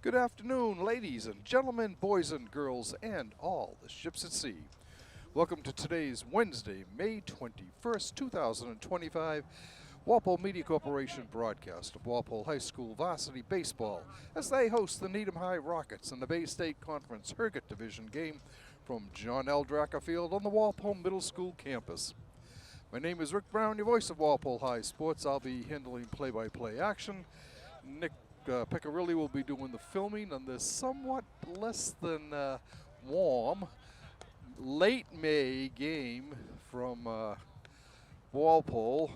Good afternoon, ladies and gentlemen, boys and girls, and all the ships at sea. Welcome to today's Wednesday, May 21st, 2025, Walpole Media Corporation broadcast of Walpole High School Varsity Baseball as they host the Needham High Rockets in the Bay State Conference Herget Division game from John L. Dracker Field on the Walpole Middle School campus. My name is Rick Brown, your voice of Walpole High Sports. I'll be handling play-by-play action. Nick Piccarilli will be doing the filming on this somewhat less than warm late May game from Walpole.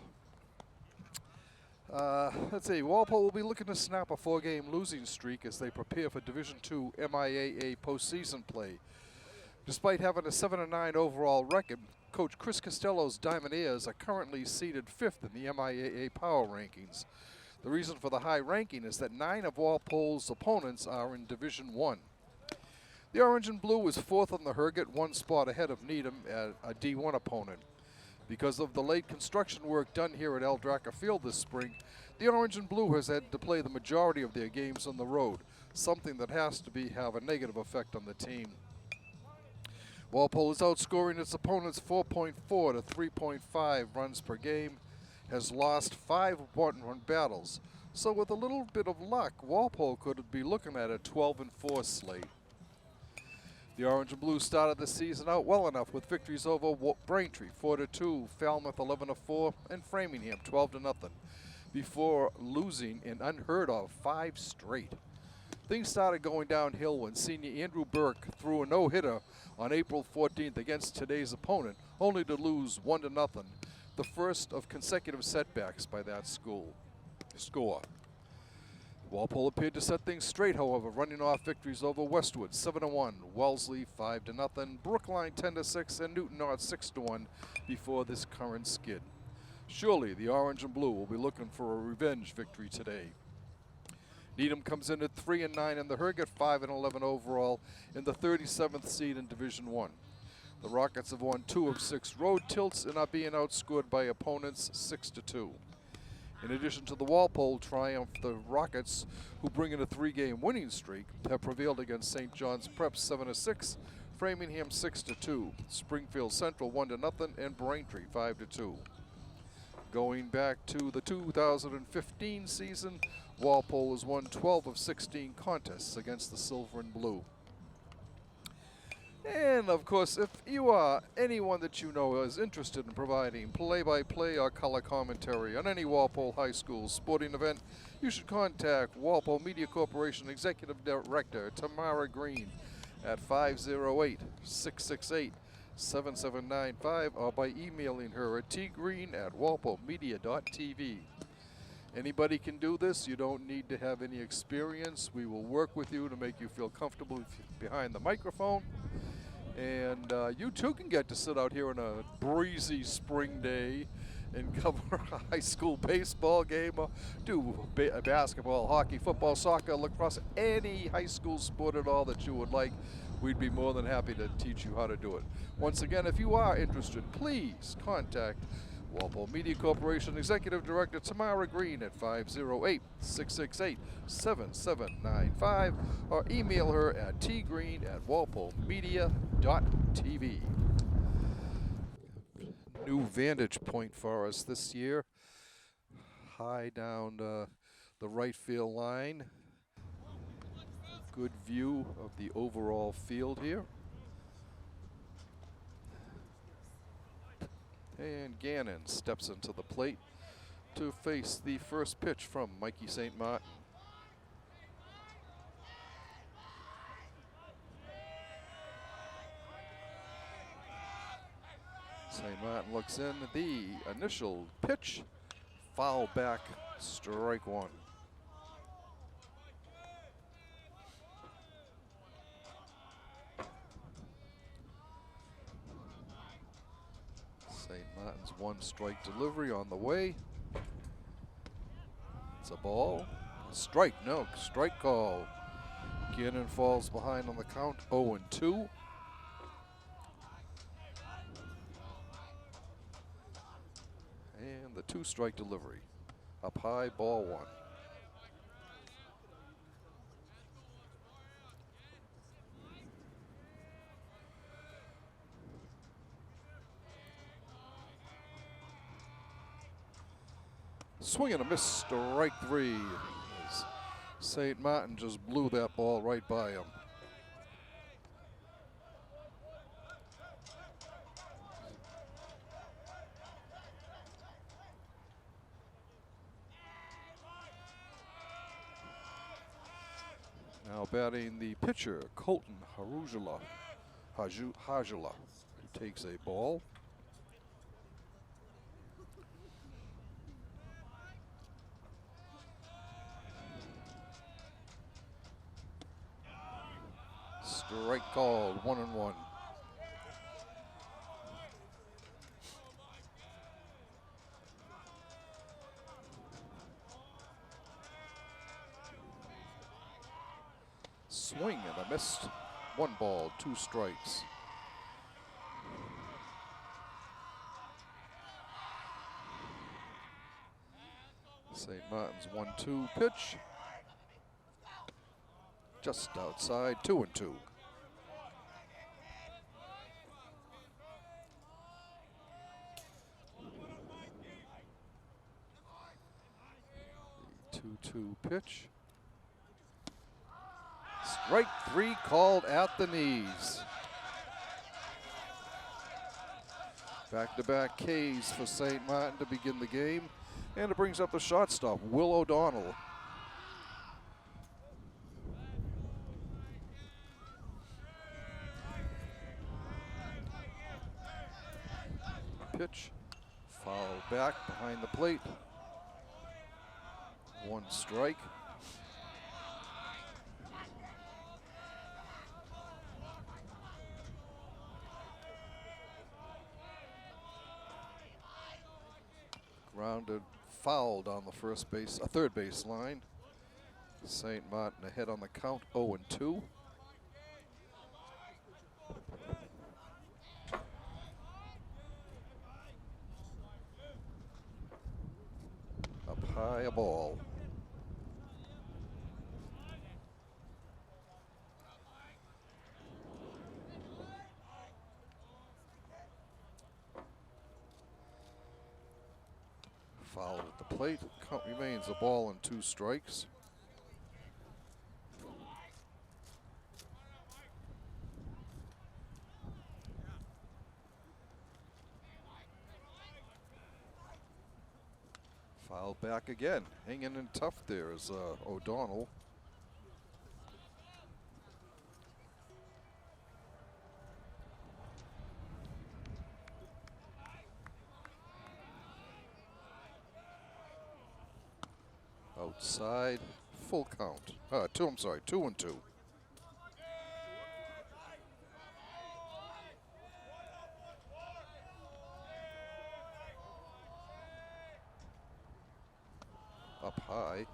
Let's see, Walpole will be looking to snap a 4-game losing streak as they prepare for Division II MIAA postseason play. Despite having a 7-9 overall record, Coach Chris Costello's Diamonders are currently seeded 5th in the MIAA power rankings. The reason for the high ranking is that 9 of Walpole's opponents are in Division I. The Orange and Blue is 4th on the Herget, 1 spot ahead of Needham, a D1 opponent. Because of the late construction work done here at L. Dracker Field this spring, the Orange and Blue has had to play the majority of their games on the road, something that has to have a negative effect on the team. Walpole is outscoring its opponents 4.4 to 3.5 runs per game, has lost 5 one-run battles. So with a little bit of luck, Walpole could be looking at a 12-4 slate. The Orange and Blue started the season out well enough with victories over Braintree 4-2, Falmouth 11-4, and Framingham 12-0, before losing an unheard of 5 straight. Things started going downhill when senior Andrew Burke threw a no-hitter on April 14th against today's opponent, only to lose 1-0, the first of consecutive setbacks by that score. Walpole appeared to set things straight, however, running off victories over Westwood 7-1, Wellesley 5-0, Brookline 10-6, and Newton North 6-1 before this current skid. Surely the Orange and Blue will be looking for a revenge victory today. Needham comes in at 3-9 in the Herget, 5-11 overall, in the 37th seed in Division I. The Rockets have won 2 of 6 road tilts and are being outscored by opponents 6-2. In addition to the Walpole triumph, the Rockets, who bring in a 3-game winning streak, have prevailed against St. John's Prep 7-6, Framingham 6-2, Springfield Central 1-0, and Braintree 5-2. Going back to the 2015 season, Walpole has won 12 of 16 contests against the Silver and Blue. And of course, if you are anyone that you know is interested in providing play-by-play or color commentary on any Walpole High School sporting event, you should contact Walpole Media Corporation Executive Director Tamara Green at 508-668-7795 or by emailing her at tgreen@walpolemedia.tv. Anybody can do this. You don't need to have any experience. We will work with you to make you feel comfortable behind the microphone. And you too can get to sit out here on a breezy spring day and cover a high school baseball game, or do basketball, hockey, football, soccer, lacrosse, any high school sport at all that you would like. We'd be more than happy to teach you how to do it. Once again, if you are interested, please contact Walpole Media Corporation Executive Director Tamara Green at 508-668-7795 or email her at tgreen@walpolemedia.tv. New vantage point for us this year. High down the right field line. Good view of the overall field here. And Gannon steps into the plate to face the first pitch from Mikey St. Martin. St. Martin looks in. The initial pitch, foul back, strike 1. St. Martin's 1-strike delivery on the way. It's a ball. Strike call. Gannon falls behind on the count, 0-2. And the 2-strike delivery. Up high, ball 1. Swing and a miss, strike three. As St. Martin just blew that ball right by him. Now batting the pitcher, Colton Hajula. He takes a ball. Strike called, 1-1. Swing and a missed. 1 ball, 2 strikes. St. Martin's 1-2 pitch. Just outside, 2-2. The 2-2 pitch. Strike 3 called at the knees. Back-to-back Ks for St. Martin to begin the game. And it brings up the shortstop, Will O'Donnell. Pitch, foul back behind the plate. 1 strike. Grounded, fouled on the third base line. St. Martin ahead on the count, 0-2. Up high, a ball. Fouled at the plate. Count remains a ball and 2 strikes. Fouled back again. Hanging in tough there is O'Donnell. Outside, full count. 2-2. Up high,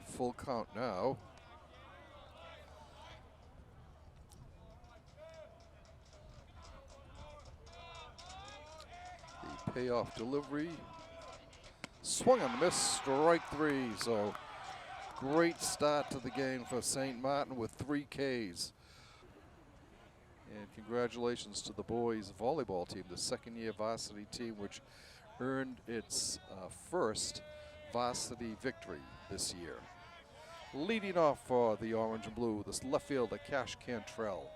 full count now. The payoff delivery. Swung and missed, strike 3. So great start to the game for St. Martin with 3 Ks. And congratulations to the boys volleyball team, the second-year varsity team, which earned its first varsity victory this year. Leading off for the orange and blue, this left fielder, Cash Cantrell.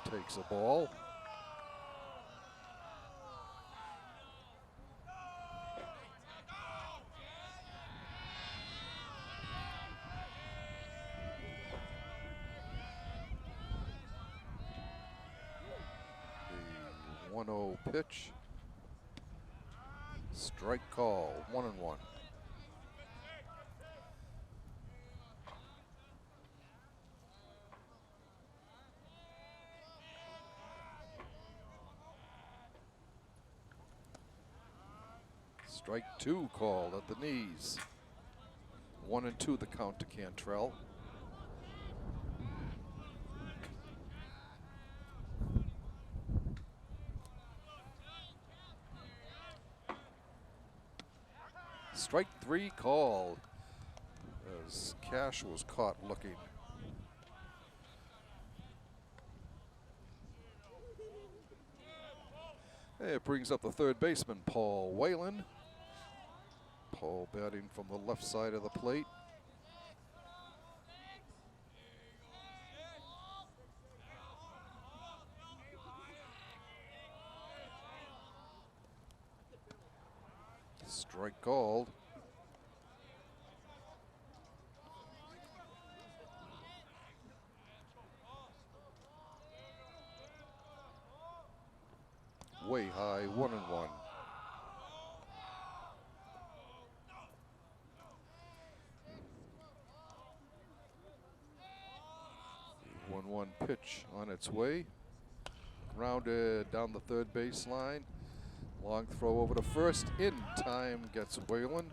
He takes a ball. The 1-0 pitch. Strike call, 1-1. Strike 2 called at the knees. 1-2 the count to Cantrell. Strike 3 called as Cash was caught looking. It brings up the third baseman, Paul Whalen. Paul batting from the left side of the plate. Strike called. Way high, 1-1. 1-1 pitch on its way. Grounded down the third baseline. Long throw over to first. In time gets Whalen.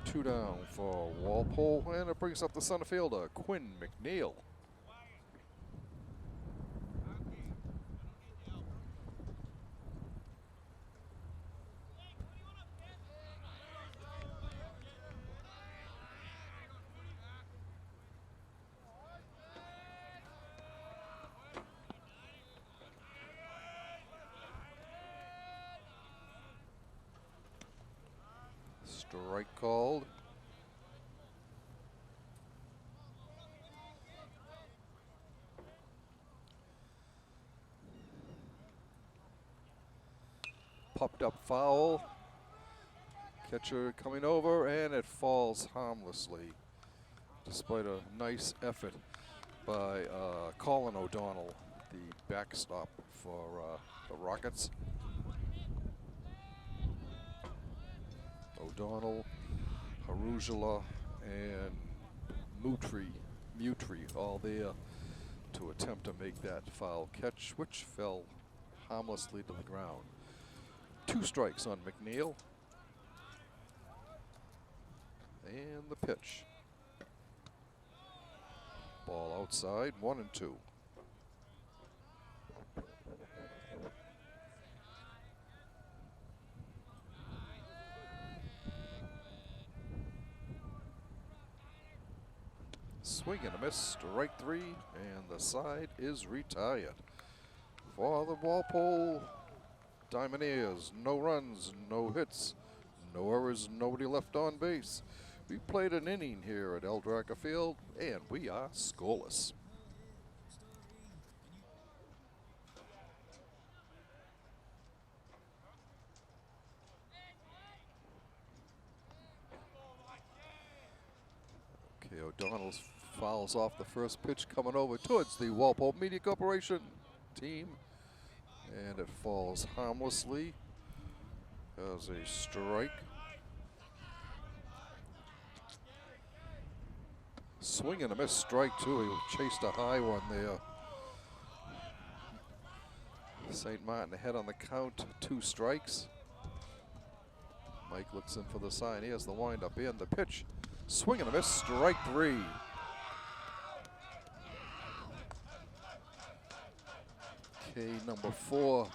2 down for Walpole. And it brings up the center fielder, Quinn McNeil. Strike called. Popped up foul. Catcher coming over, and it falls harmlessly, despite a nice effort by Colin O'Donnell, the backstop for the Rockets. O'Donnell, Harujala, and Mutri all there to attempt to make that foul catch, which fell harmlessly to the ground. 2 strikes on McNeil. And the pitch. Ball outside, 1-2. Swing and a miss, strike 3, and the side is retired. For the Walpole Diamondeers, no runs, no hits, no errors, nobody left on base. We played an inning here at Eldraka Field, and we are scoreless. Okay, O'Donnell fouls off the first pitch coming over towards the Walpole Media Corporation team, and it falls harmlessly as a strike. Swing and a miss, strike 2. He chased a high one there. St. Martin ahead on the count, 2 strikes. Mike looks in for the sign. Here's the windup and the pitch. Swing and a miss, strike 3. Okay, number 4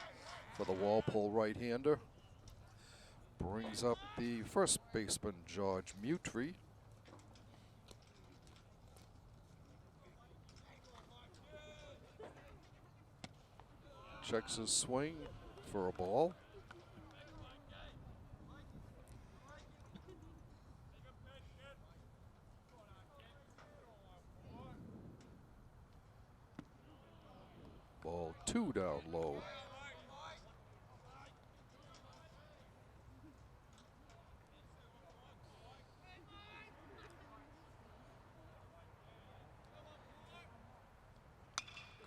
for the Walpole right-hander. Brings up the first baseman, George Mutri. Checks his swing for a ball. Ball 2 down low.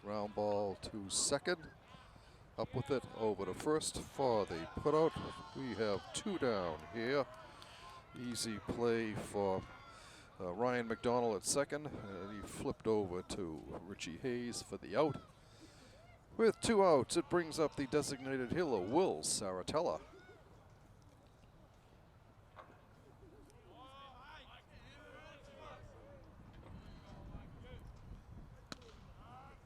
Ground ball to second. Up with it, over to first for the putout. We have 2 down here. Easy play for Ryan McDonald at second. He flipped over to Richie Hayes for the out. With 2 outs, it brings up the designated hitter, Will Saratella.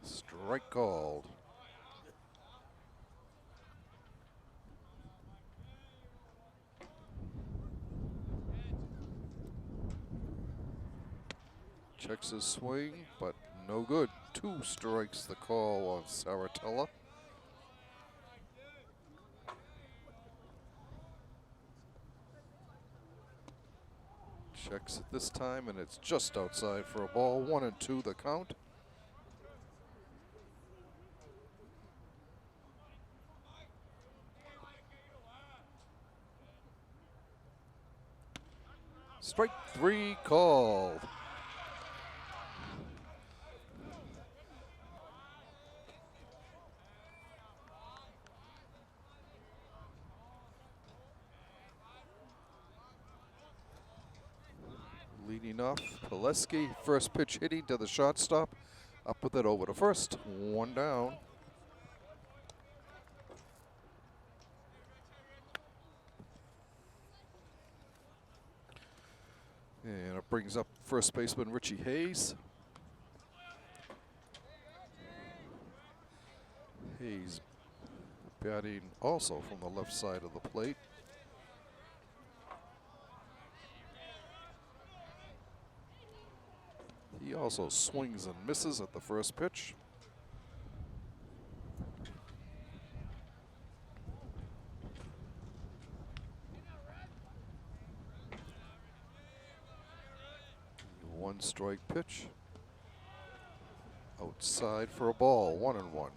Strike called. Checks his swing, but no good. 2 strikes the call on Saratella. exit this time, and it's just outside for a ball. 1-2 the count. Strike 3 called. Leading off, Pileski, first pitch hitting to the shortstop. Up with it over to first. 1 down. And it brings up first baseman Richie Hayes. Hayes batting also from the left side of the plate. He also swings and misses at the first pitch. One strike pitch. Outside for a ball, 1-1.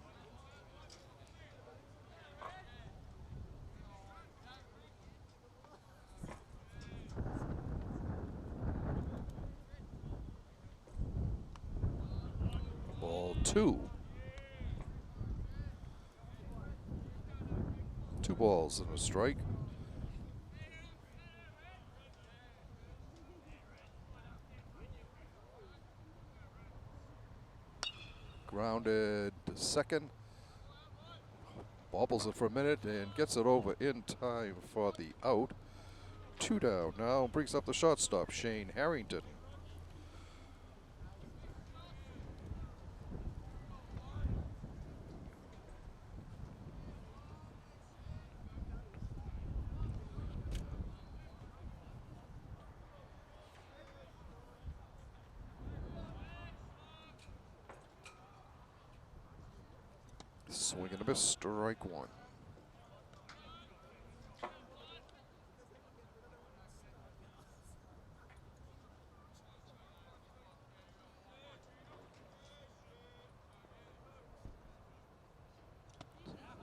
Ball 2. 2 balls and a strike. Grounded to second. Bobbles it for a minute and gets it over in time for the out. 2 down now. Brings up the shortstop, Shane Harrington. Swing and a miss, strike 1.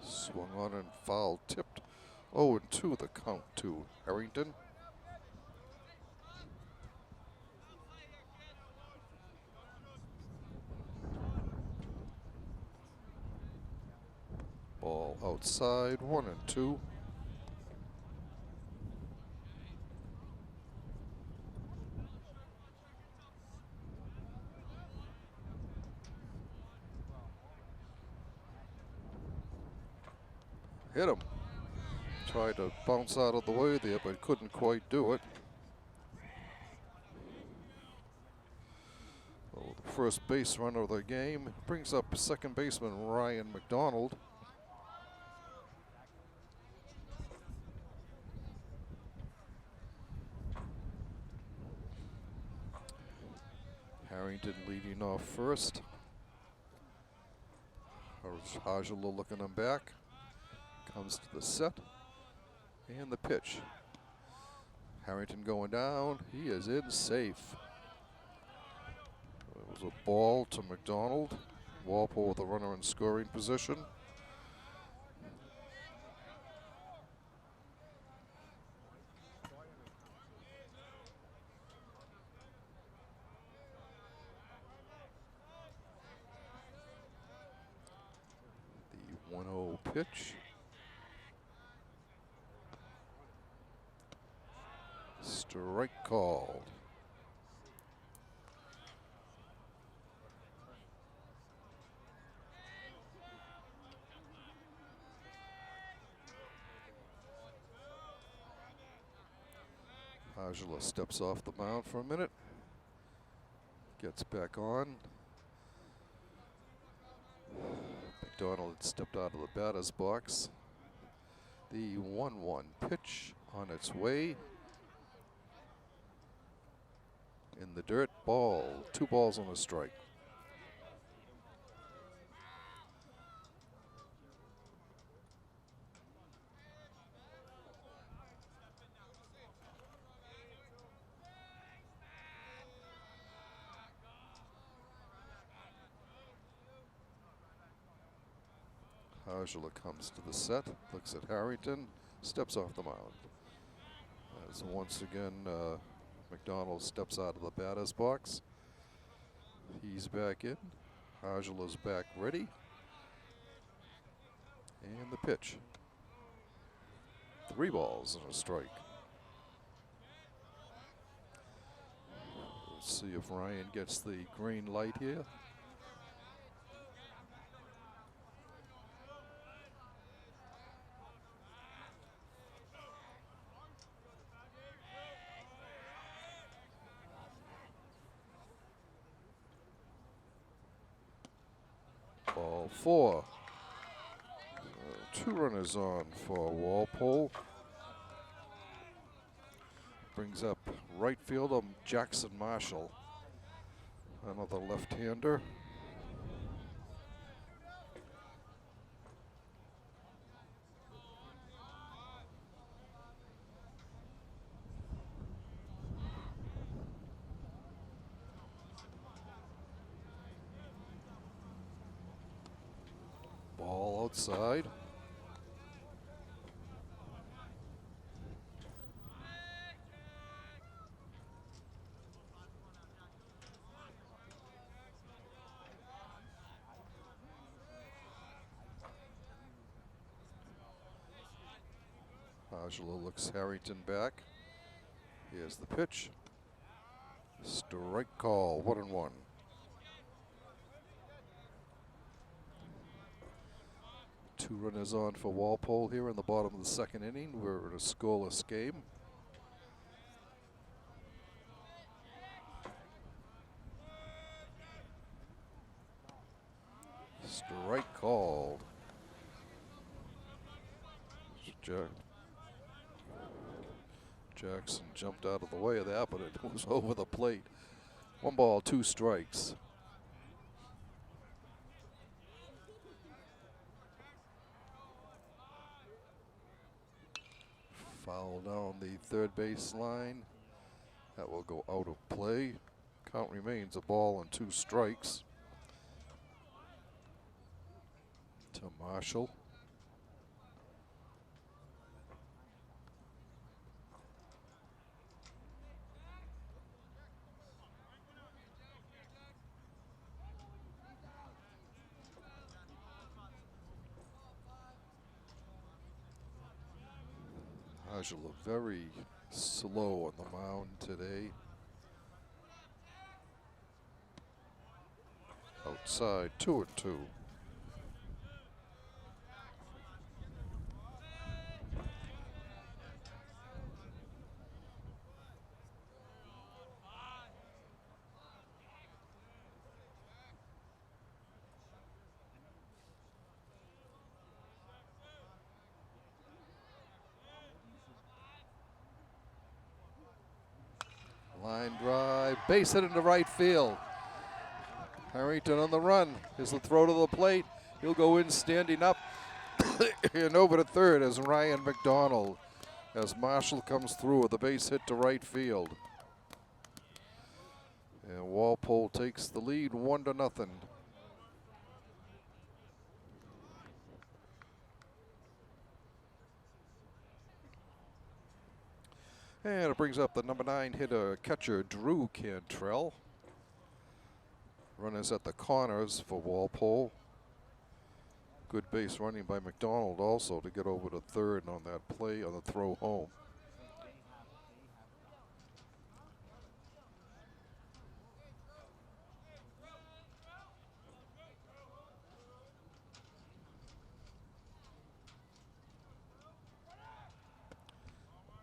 Swung on and foul tipped. 0-2 the count to Harrington. Ball outside, 1-2. Hit him. Tried to bounce out of the way there, but couldn't quite do it. Well, the first base runner of the game brings up second baseman Ryan McDonald. Harrington leading off first. Hajula looking him back. Comes to the set. And the pitch. Harrington going down. He is in safe. It was a ball to McDonald. Walpole with the runner in scoring position. The 1-0 pitch. Strike called. Hajula steps off the mound for a minute. Gets back on. McDonald had stepped out of the batter's box. The 1-1 pitch on its way. In the dirt, ball. 2 balls on a strike. Angela comes to the set, looks at Harrington, steps off the mound. As once again, McDonald steps out of the batter's box. He's back in. Angela's back ready. And the pitch. 3 balls and a strike. Let's see if Ryan gets the green light here. Ball 4. 2 runners on for Walpole. Brings up right fielder Jackson Marshall, another left-hander. Ball outside. Angela looks Harrington back. Here's the pitch. Strike call, 1-1. Two runners on for Walpole here in the bottom of the second inning. We're in a scoreless game. Strike called. Jackson jumped out of the way of that, but it was over the plate. 1 ball, 2 strikes. Foul down the third base line. That will go out of play. Count remains a ball and 2 strikes to Marshall. Angela very slow on the mound today. Outside, 2-2. Line drive, base hit into right field. Harrington on the run. Here's the throw to the plate. He'll go in standing up and over to third as Ryan McDonald, as Marshall comes through with a base hit to right field. And Walpole takes the lead 1-0. And it brings up the number 9 hitter, catcher Drew Cantrell. Runners at the corners for Walpole. Good base running by McDonald also to get over to third on that play on the throw home.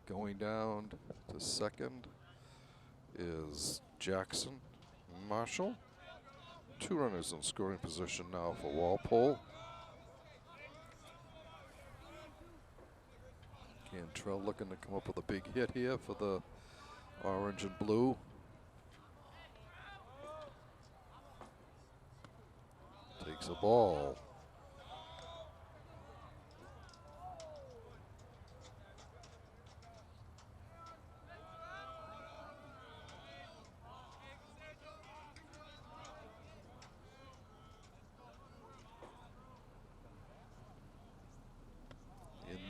Going down to second is Jackson Marshall. 2 runners in scoring position now for Walpole. Cantrell looking to come up with a big hit here for the orange and blue. Takes a ball.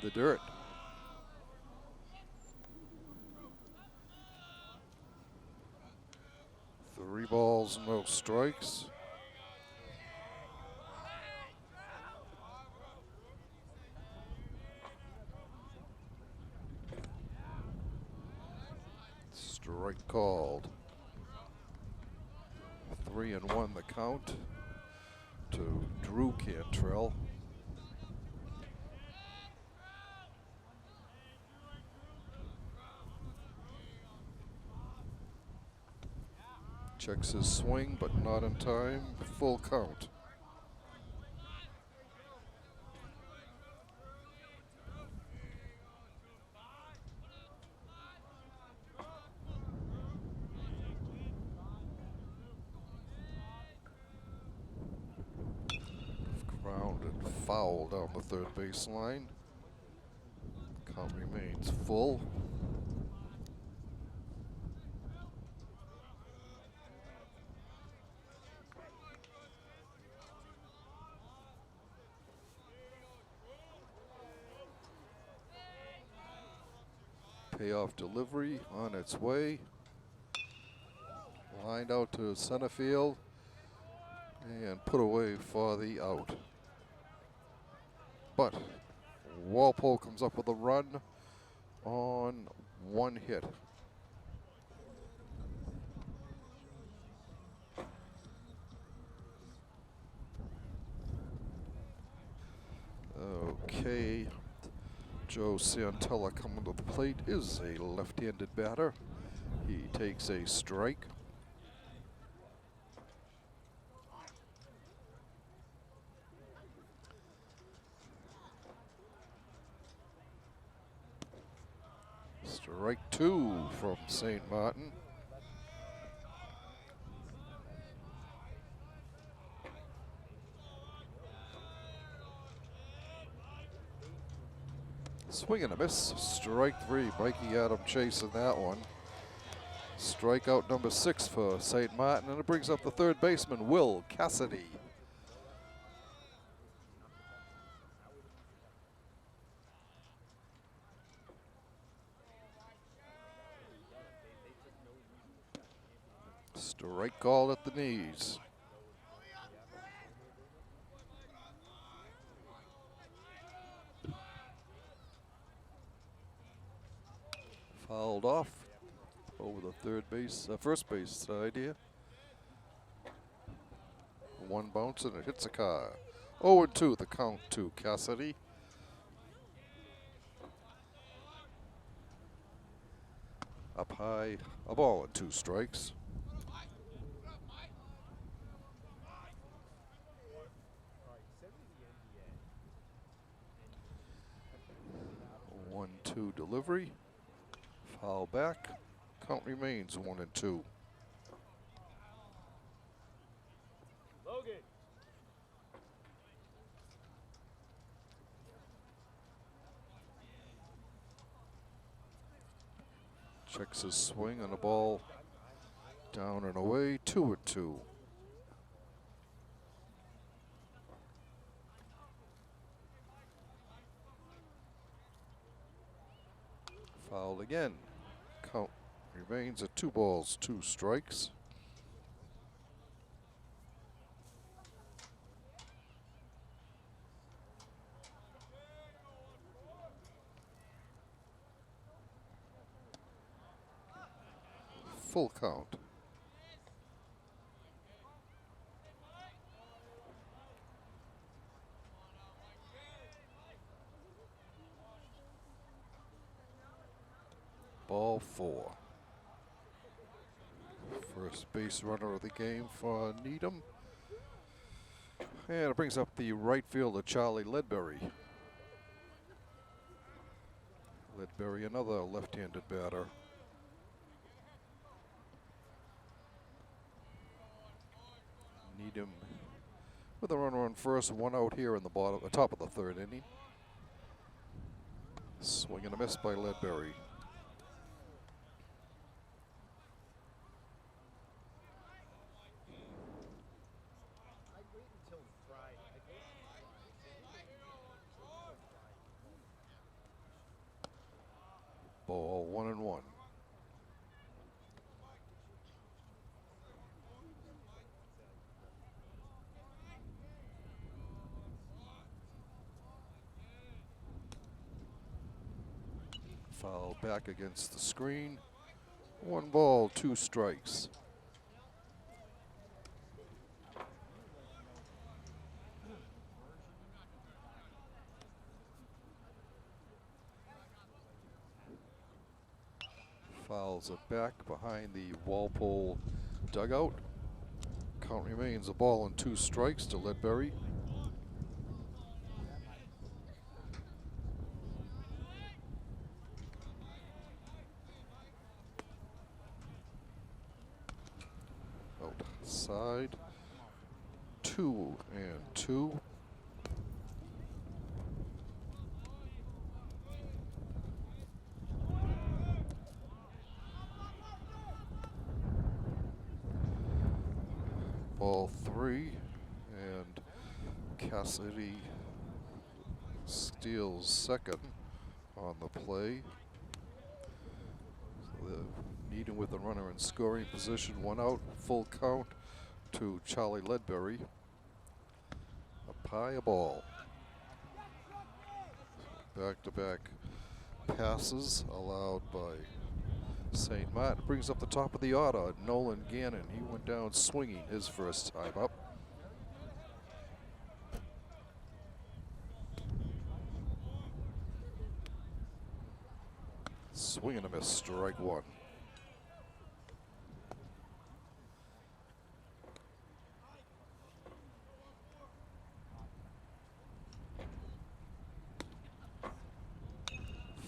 the dirt. Three balls, no strikes. Strike called. 3-1 the count to Drew Cantrell. Checks his swing, but not in time. Full count. Grounded foul down the third baseline. Count remains full. Payoff delivery on its way. Lined out to center field and put away for the out. But Walpole comes up with a run on one hit. Okay, Joe Santella coming to the plate is a left-handed batter. He takes a strike. Strike two from St. Martin. Swing and a miss. Strike three. Mikey Adam chasing that one. Strikeout number 6 for St. Martin, and it brings up the third baseman, Will Cassidy. Strike call at the knees. Fouled off over the first base side here. One bounce and it hits a car. 0-2 the count to Cassidy. Up high, a ball and 2 strikes. One-two delivery. Foul back. Count remains 1-2. Checks his swing on the ball. Down and away. 2-2. Fouled again. Count remains at 2 balls, 2 strikes. Full count. Ball 4. First base runner of the game for Needham. And it brings up the right fielder, Charlie Ledbury. Ledbury, another left-handed batter. Needham with a runner on first, 1 out here in the top of the 3rd inning. Swing and a miss by Ledbury. ball, 1-1. Foul back against the screen. 1 ball, 2 strikes. Fouls are back behind the Walpole dugout. Count remains a ball and 2 strikes to Ledbury. Outside. 2-2. Ball 3, and Cassidy steals second on the play. So Needham with the runner in scoring position, 1 out, full count to Charlie Ledbury. Up high, a ball. Back-to-back passes allowed by St. Martin. Brings up the top of the order, Nolan Gannon. He went down swinging his first time up. Swing and a miss, strike 1.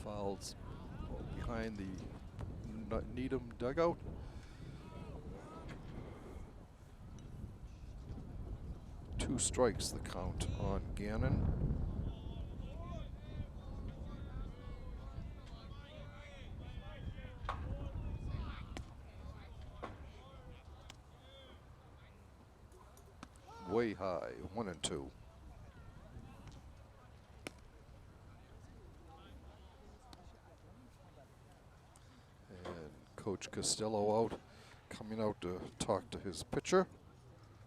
Fouls behind the Needham dugout. Two strikes the count on Gannon. Way high, 1-2. Coach Costello out, coming out to talk to his pitcher,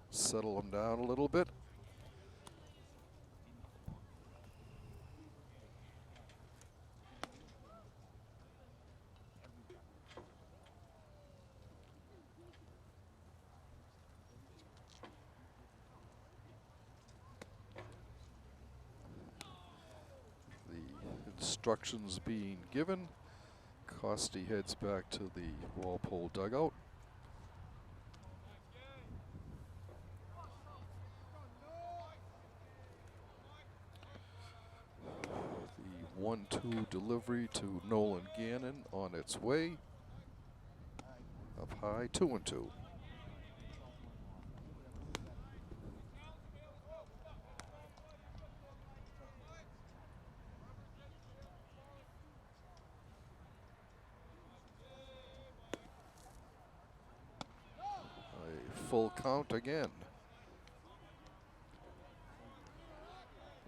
settle him down a little bit. The instructions being given. Costi heads back to the Walpole dugout. The 1-2 delivery to Nolan Gannon on its way. Up high, 2-2. Full count again.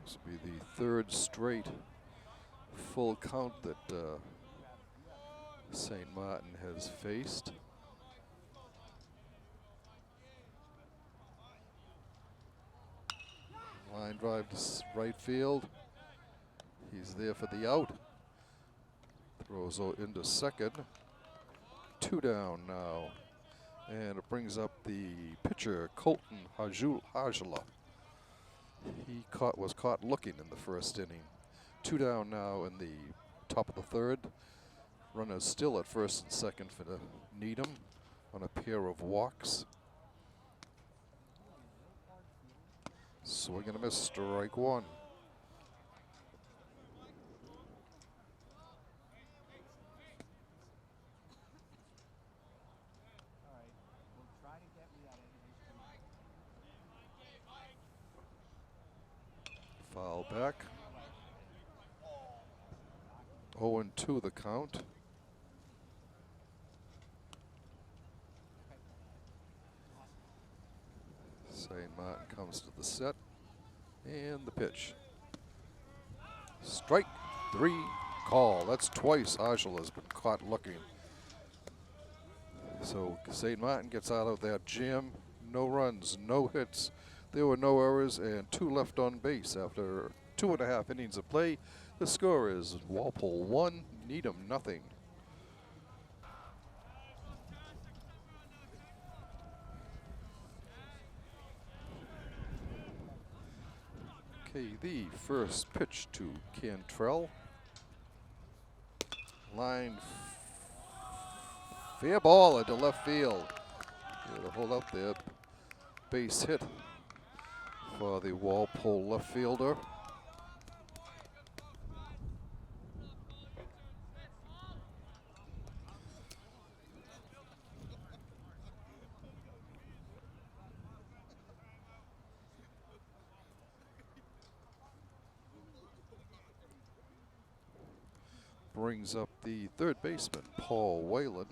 This will be the 3rd straight full count that St. Martin has faced. Line drive to right field. He's there for the out. Throws into second. 2 down now. And it brings up the pitcher, Colton Hajula. He was caught looking in the first inning. 2 down now in the top of the 3rd. Runners still at first and second for the Needham on a pair of walks. Swing and a miss, strike 1. Foul back. 0-2 the count. St. Martin comes to the set. And the pitch. Strike 3. Call. That's twice Argel has been caught looking. So St. Martin gets out of that jam. No runs, no hits. There were no errors and 2 left on base after 2.5 innings of play. The score is Walpole 1, Needham nothing. Okay, the first pitch to Cantrell. Line fair ball into left field. To hold up there. Base hit for the Walpole left fielder. Brings up the third baseman, Paul Whalen.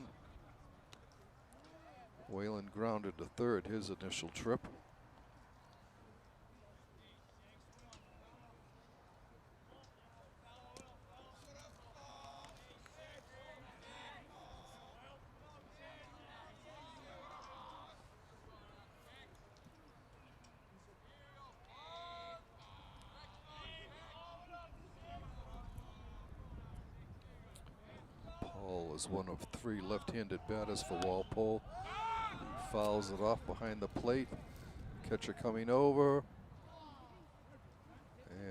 Whalen grounded to third his initial trip. Paul is one of 3 left-handed batters for Walpole. He fouls it off behind the plate. Catcher coming over.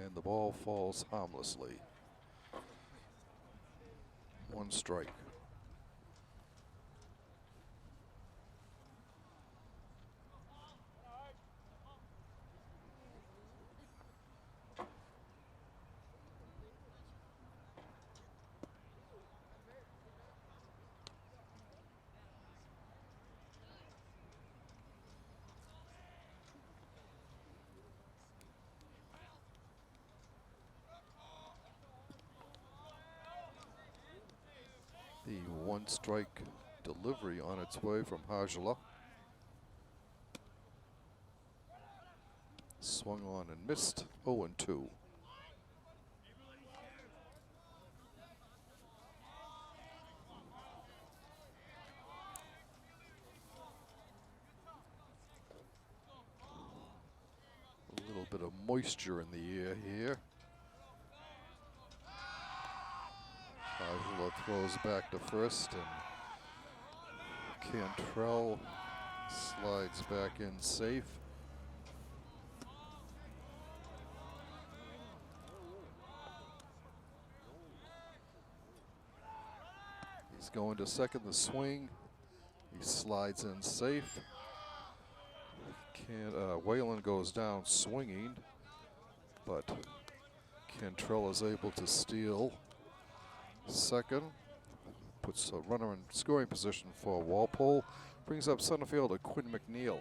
And the ball falls harmlessly. 1 strike. The 1-strike delivery on its way from Hajula. Swung on and missed. 0-2. A little bit of moisture in the air here. Hajula throws back to first, and Cantrell slides back in safe. He's going to second, the swing. He slides in safe. Whalen goes down swinging, but Cantrell is able to steal second. Puts a runner in scoring position for Walpole. Brings up center fielder Quinn McNeil.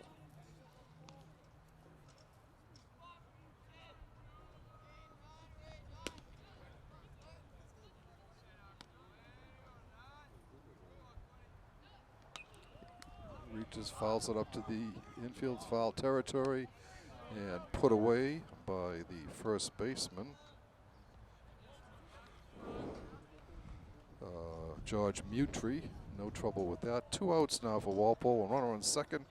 Reaches, fouls it up to the infield foul territory and put away by the first baseman. George Mutry, no trouble with that. 2 outs now for Walpole, a runner on second,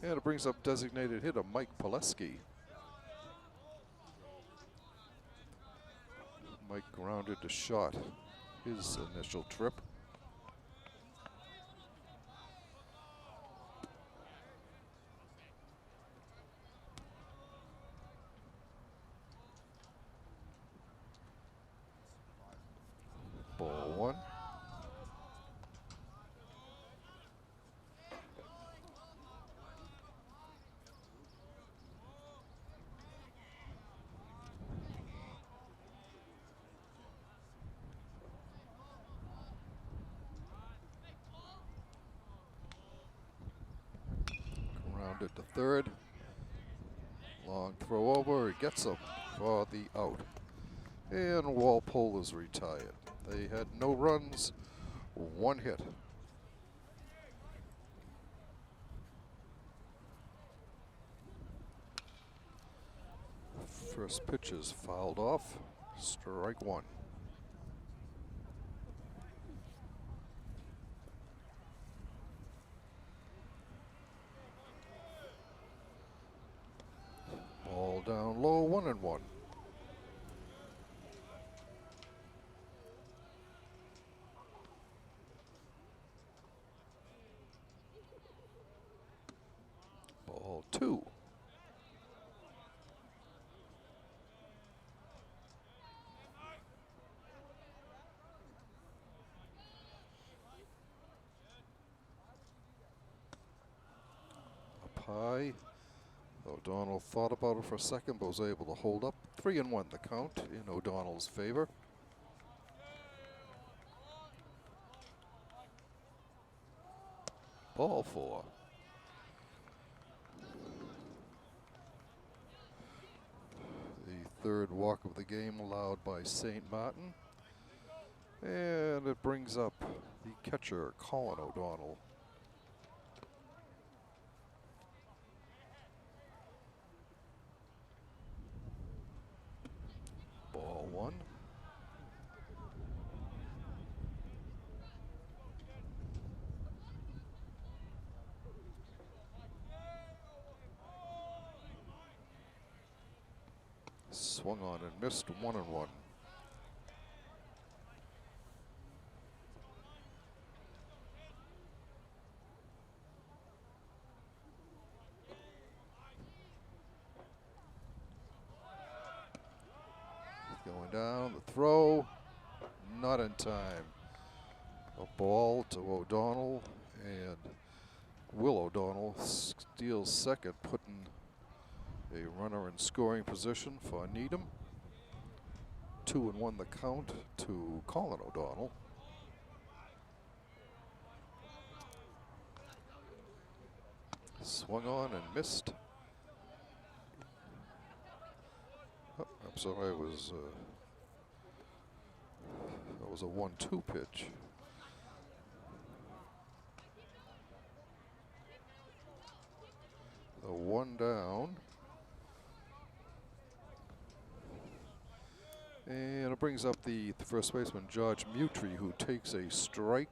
and it brings up designated hitter Mike Pileski. Mike grounded to short his initial trip. Ball 1. Grounded to third. Long throw over, he gets him for the out. And Walpole is retired. They had no runs, 1 hit. First pitch is fouled off, strike 1. down low, 1-1. Ball 2. Up high. O'Donnell thought about it for a second, but was able to hold up. 3-1 the count in O'Donnell's favor. Ball 4. The third walk of the game allowed by St. Martin. And it brings up the catcher, Colin O'Donnell. Ball 1. Swung on and missed, 1-1. Going down, the throw, not in time. A ball to O'Donnell, and Will O'Donnell steals second, putting a runner in scoring position for Needham. 2-1 the count to Colin O'Donnell. Swung on and missed. Oh, I'm sorry, that was a 1-2 pitch. The 1 down. And it brings up the first baseman, George Mutry, who takes a strike.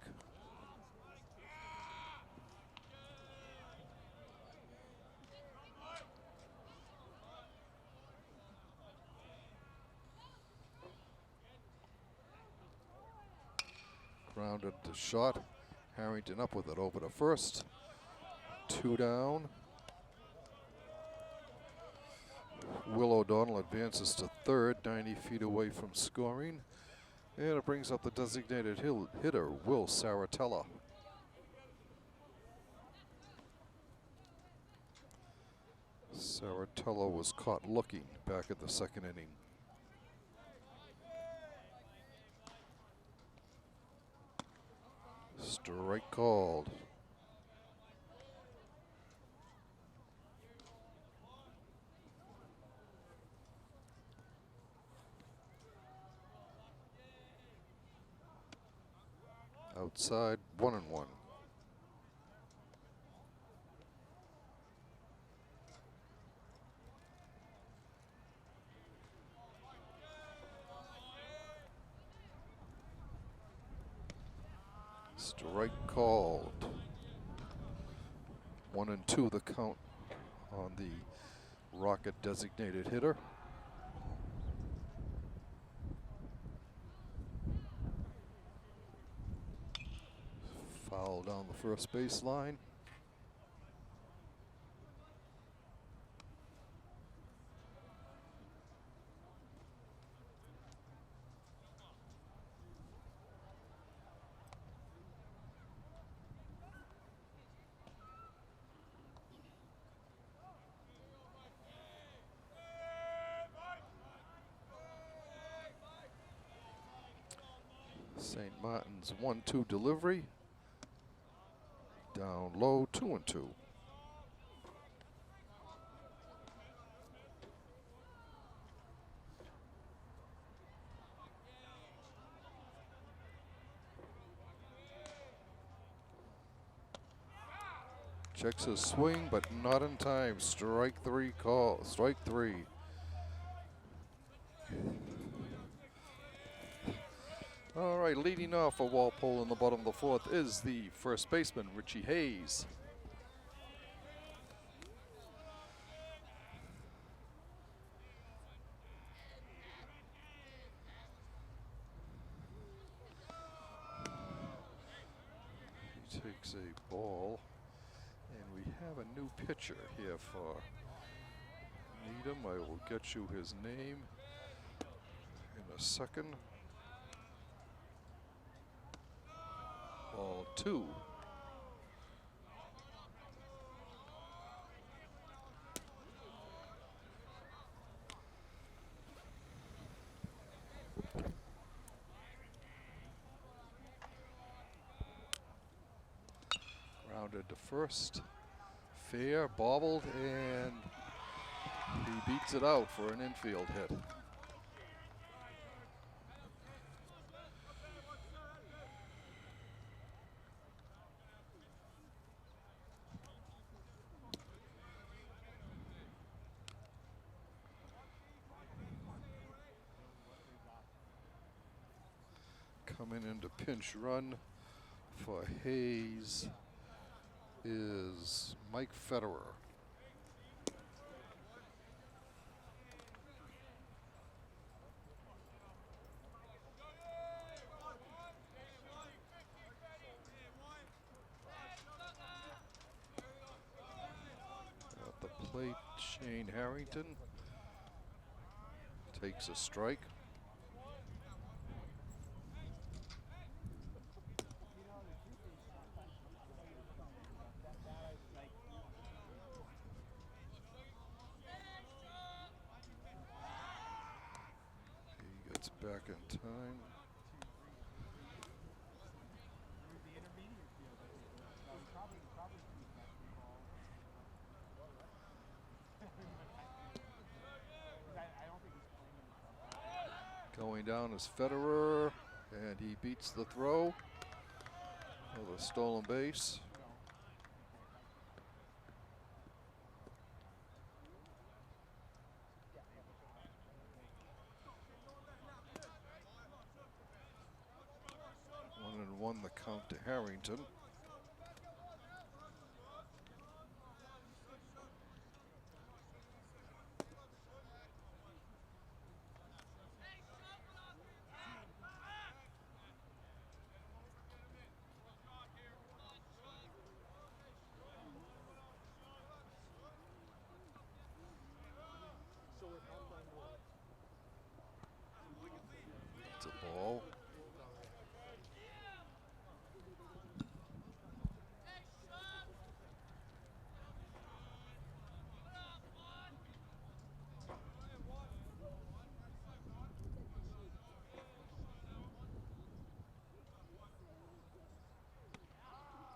Grounded the shot. Harrington up with it over to first. 2 down. Will O'Donnell advances to third, 90 feet away from scoring. And it brings up the designated hitter, Will Saratella. Saratella was caught looking back at the second inning. Strike called. Outside, 1-1. Strike called. 1-2 the count on the Rocket designated hitter. Foul down the first baseline. St. Martin's 1-2 delivery. Down low, 2-2. Checks his swing, but not in time. Strike 3 call. Strike 3. All right, leading off for Walpole in the bottom of the fourth is the first baseman, Richie Hayes. takes a ball, and we have a new pitcher here for Needham. I will get you his name in a second. Ball 2. Grounded to first. Fair, bobbled, and he beats it out for an infield hit. Coming into pinch run for Hayes is Mike Federer. At the plate, Shane Harrington takes a strike. He gets back in time. Going down is Federer, and he beats the throw of a stolen base. One the count to Harrington. It's a ball.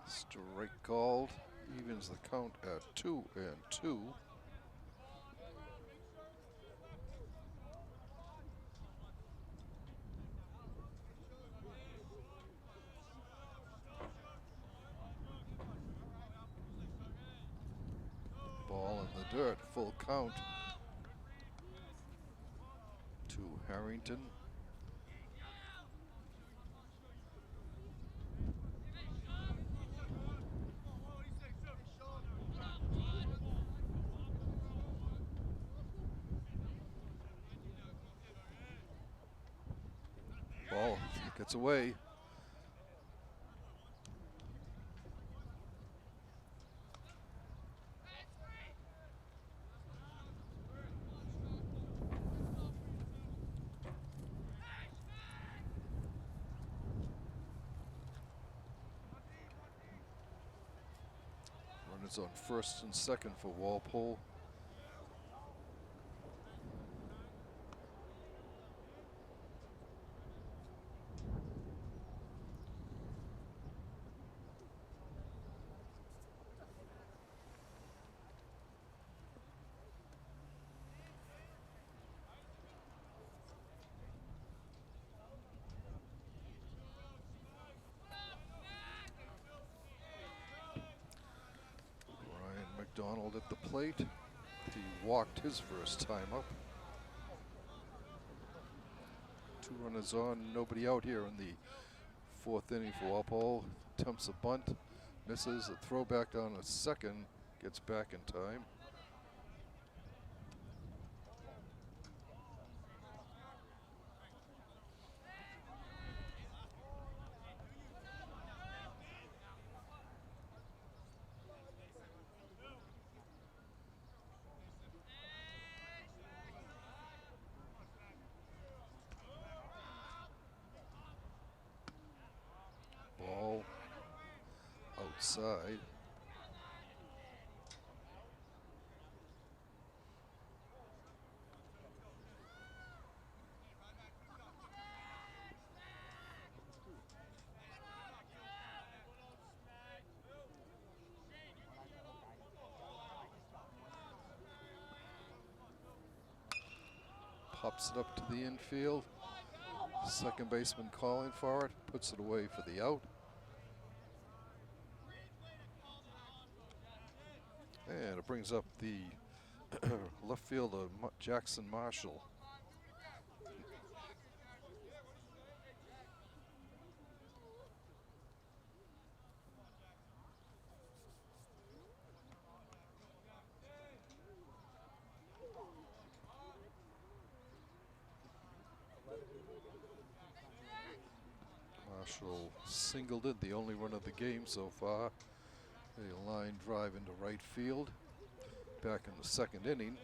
Strike called, evens the count at 2-2. Ball in the dirt, full count to Harrington. Ball gets away. Runners on first and second for Walpole. Donald at the plate. He walked his first time up. 2 runners on, nobody out here in the 4th inning for Walpole. Attempts a bunt, misses, a throwback down a second, gets back in time. outside. Pops it up to the infield. Second baseman calling for it, puts it away for the out. And it brings up the left fielder, Jackson Marshall. Marshall singled it, the only run of the game so far. A line drive into right field. Back in the second inning.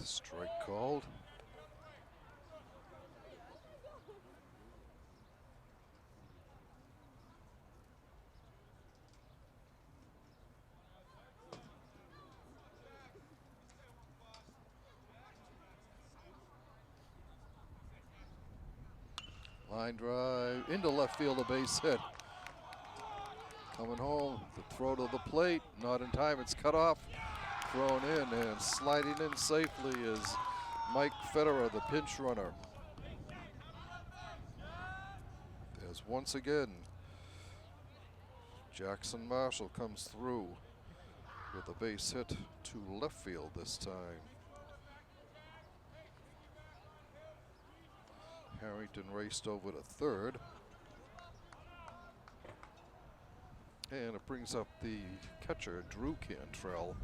Strike called. Line drive into left field, a base hit. Coming home, the throw to the plate, not in time, it's cut off. Thrown in and sliding in safely is Mike Federer, the pinch runner. As once again, Jackson Marshall comes through with a base hit to left field this time. Harrington raced over to third. And it brings up the catcher, Drew Cantrell.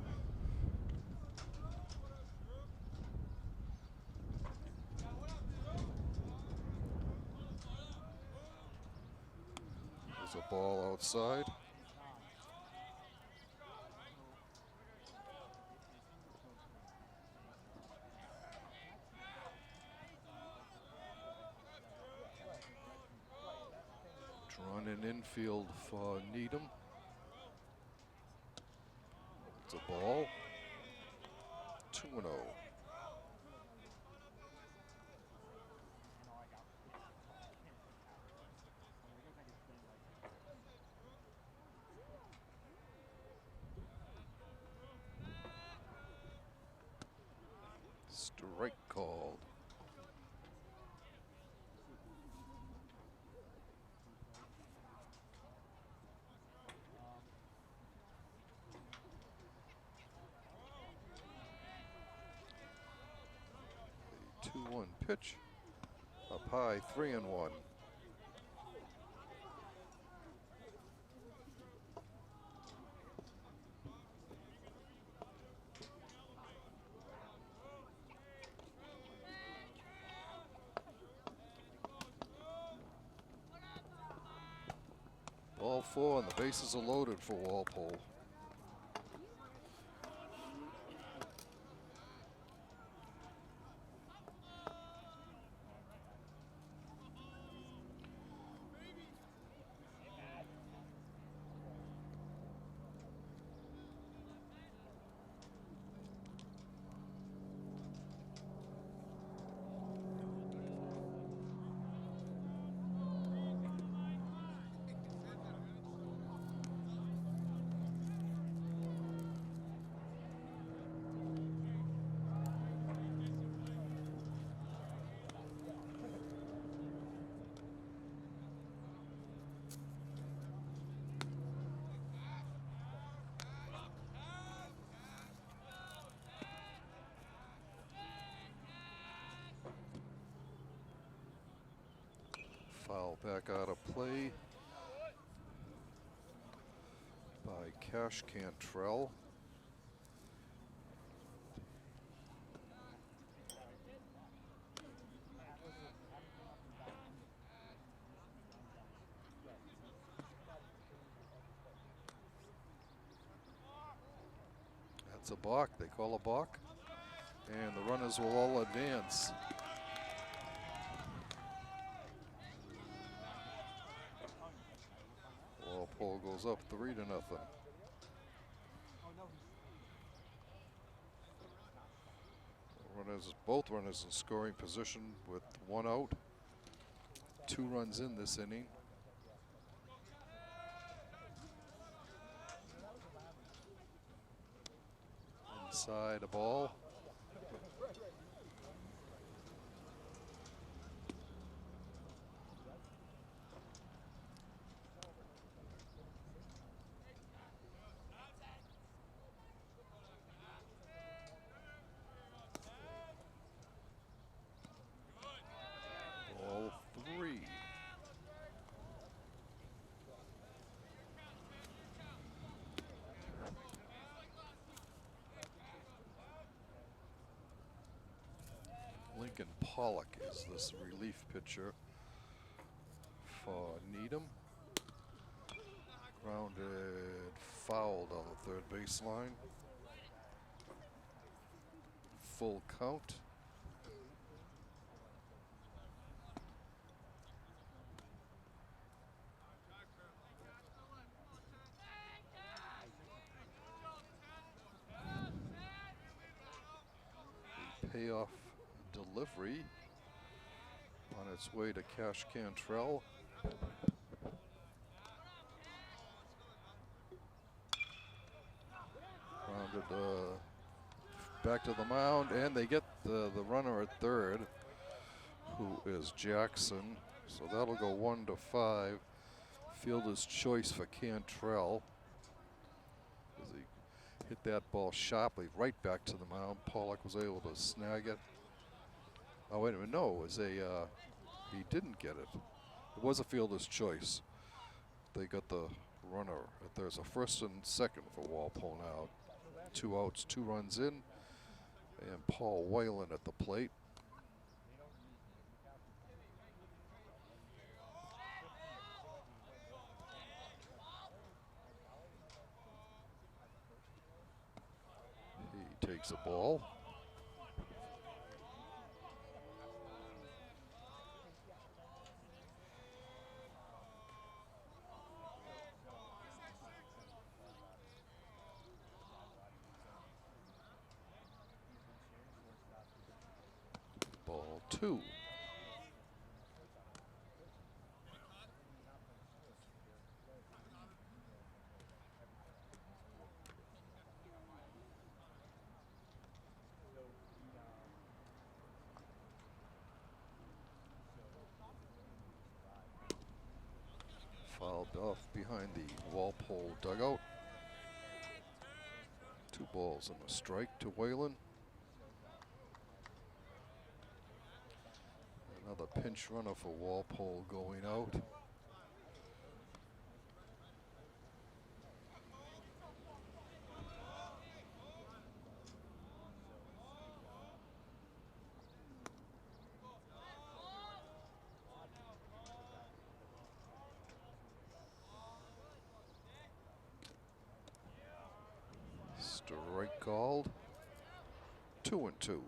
There's a ball outside. Drawn in infield for Needham. It's a ball. 2-0. Strike called. A 2-1 pitch. Up high, 3-1. Ball 4 and the bases are loaded for Walpole. Foul back out of play by Cash Cantrell. That's a balk. They call a balk. And the runners will all advance. Walpole goes up 3-0. Both runners in scoring position with 1 out. 2 runs in this inning. Inside a ball. Ball 3. Lincoln Pollock is this relief pitcher for Needham. Grounded, fouled on the third baseline. Full count. Payoff delivery on its way to Cash Cantrell. Grounded back to the mound, and they get the runner at third, who is Jackson. So that'll go 1-5. Fielder's choice for Cantrell, as he hit that ball sharply right back to the mound. Pollock was able to snag it. Oh, wait a minute, no, it was he didn't get it. It was a fielder's choice. They got the runner. There's a first and second for Walpole now. 2 outs, 2 runs in, and Paul Whalen at the plate. He takes a ball. Ball 2. Fouled off behind the Walpole dugout. 2 balls and a strike to Whalen. Another pinch runner for Walpole going out. Strike called. 2-2.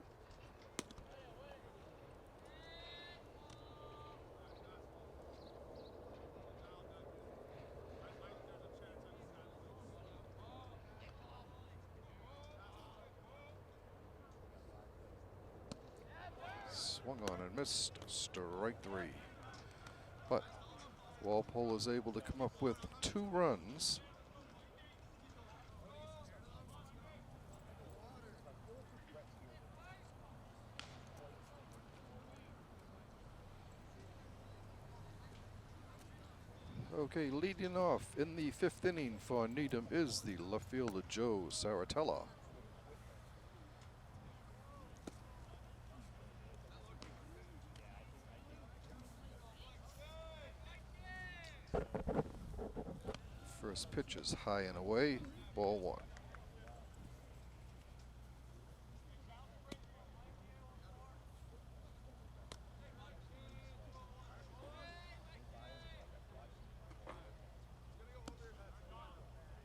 Swung on and missed. Strike 3. But Walpole is able to come up with 2 runs. Okay, leading off in the 5th inning for Needham is the left fielder Joe Saratella. First pitch is high and away, ball 1.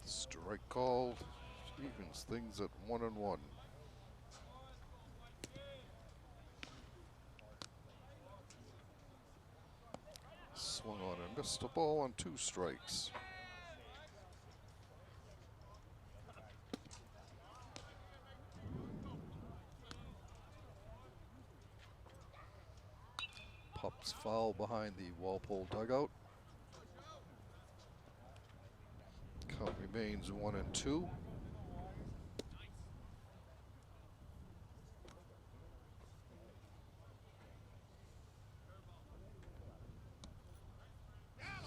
Strike called, evens things at 1-1. Swung on and missed a ball on 2 strikes. Pops foul behind the Walpole dugout. Count remains 1-2.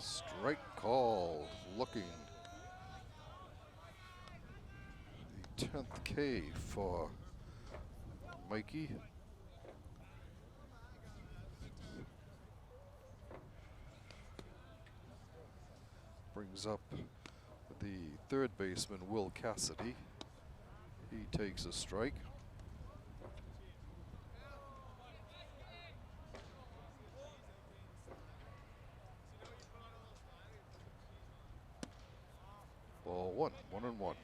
Strike called. Looking. The 10th K for Mikey. Brings up the third baseman, Will Cassidy. He takes a strike. Ball one, 1-1.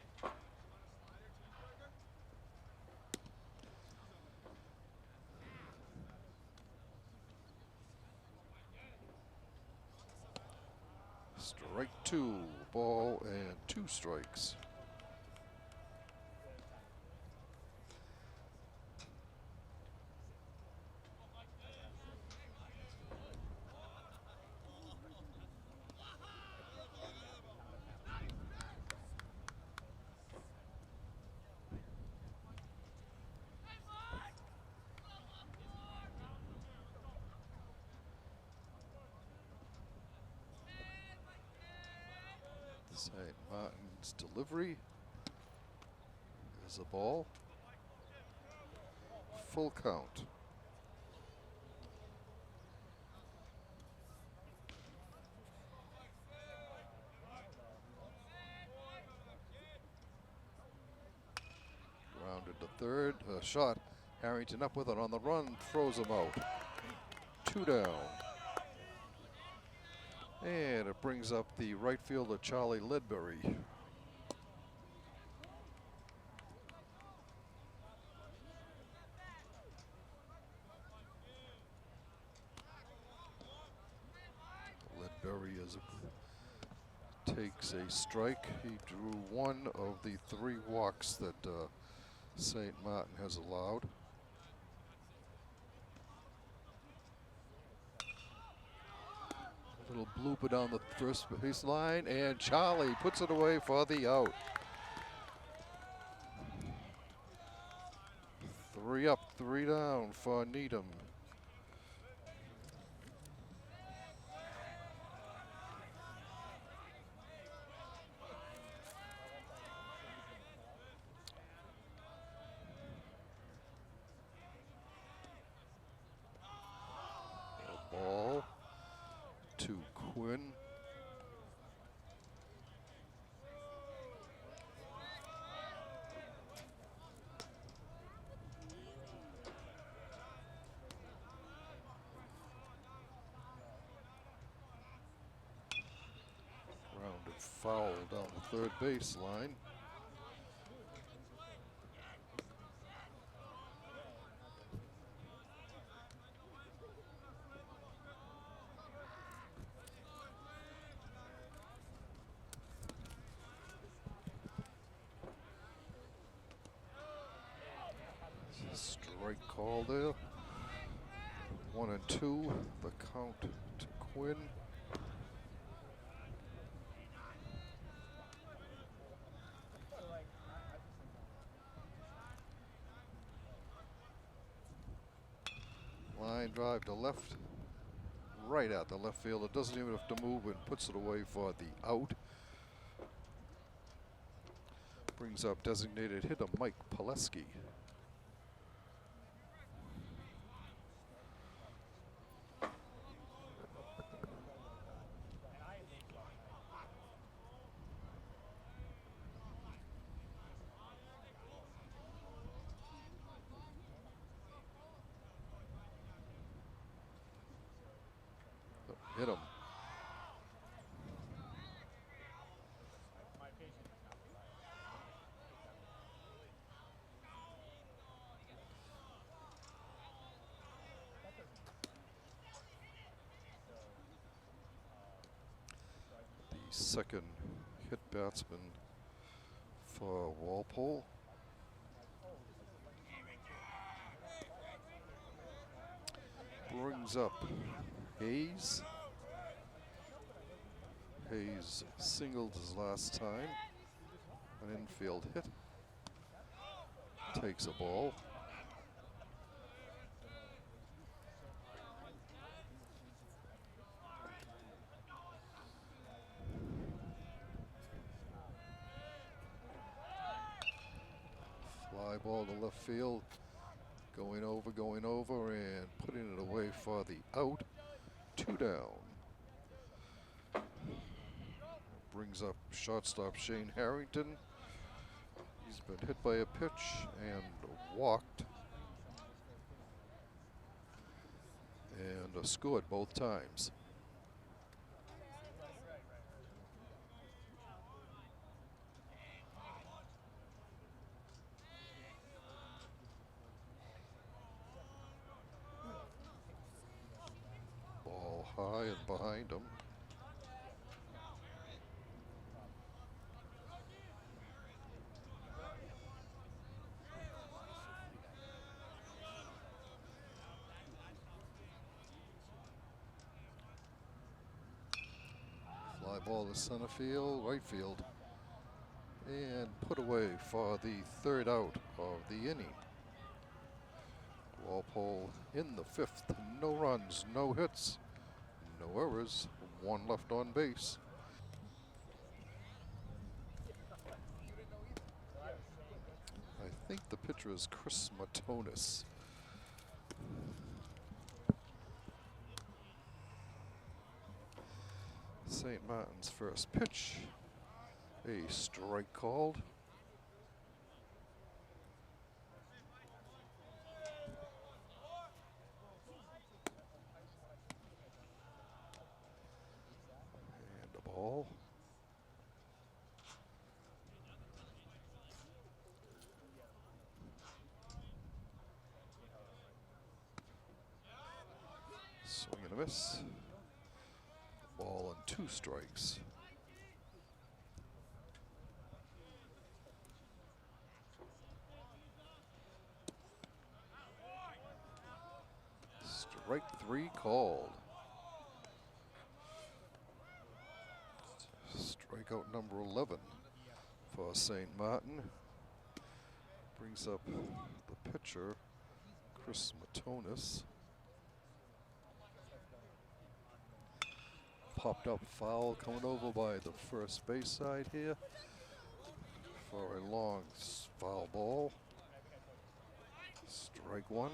Strike two, ball and 2 strikes. St. Martin's delivery is a ball. Full count. Grounded to third. Shot. Harrington up with it on the run. Throws him out. 2 down. And it brings up the right fielder, Charlie Ledbury. Ledbury takes a strike. He drew 1 of the 3 walks that St. Martin has allowed. Little blooper down the first base line, and Charlie puts it away for the out. 3 up, 3 down for Needham. A ball to Quinn. Rounded foul down the third base line. Strike call there. 1-2. The count to Quinn. Line drive to left. Right at the left fielder. Doesn't even have to move and puts it away for the out. Brings up designated hitter Mike Pileski. Hit him. The second hit batsman for Walpole. Brings up Hayes. Hayes singled his last time. An infield hit. Takes a ball. Fly ball to left field. Going over, and putting it away for the out. 2 down. Brings up shortstop Shane Harrington. He's been hit by a pitch and walked. And scored both times. Ball high and behind him. Fly ball to center field, right field. And put away for the 3rd out of the inning. Walpole in the 5th. No runs, no hits, no errors. 1 left on base. I think the pitcher is Chris Matonis. St. Martin's first pitch. A strike called. And a ball. Swing and a miss. Ball and 2 strikes. Strike 3 called. Strikeout number 11 for St. Martin. Brings up the pitcher, Chris Matonis. Popped up foul coming over by the first base side here for a long foul ball. Strike 1.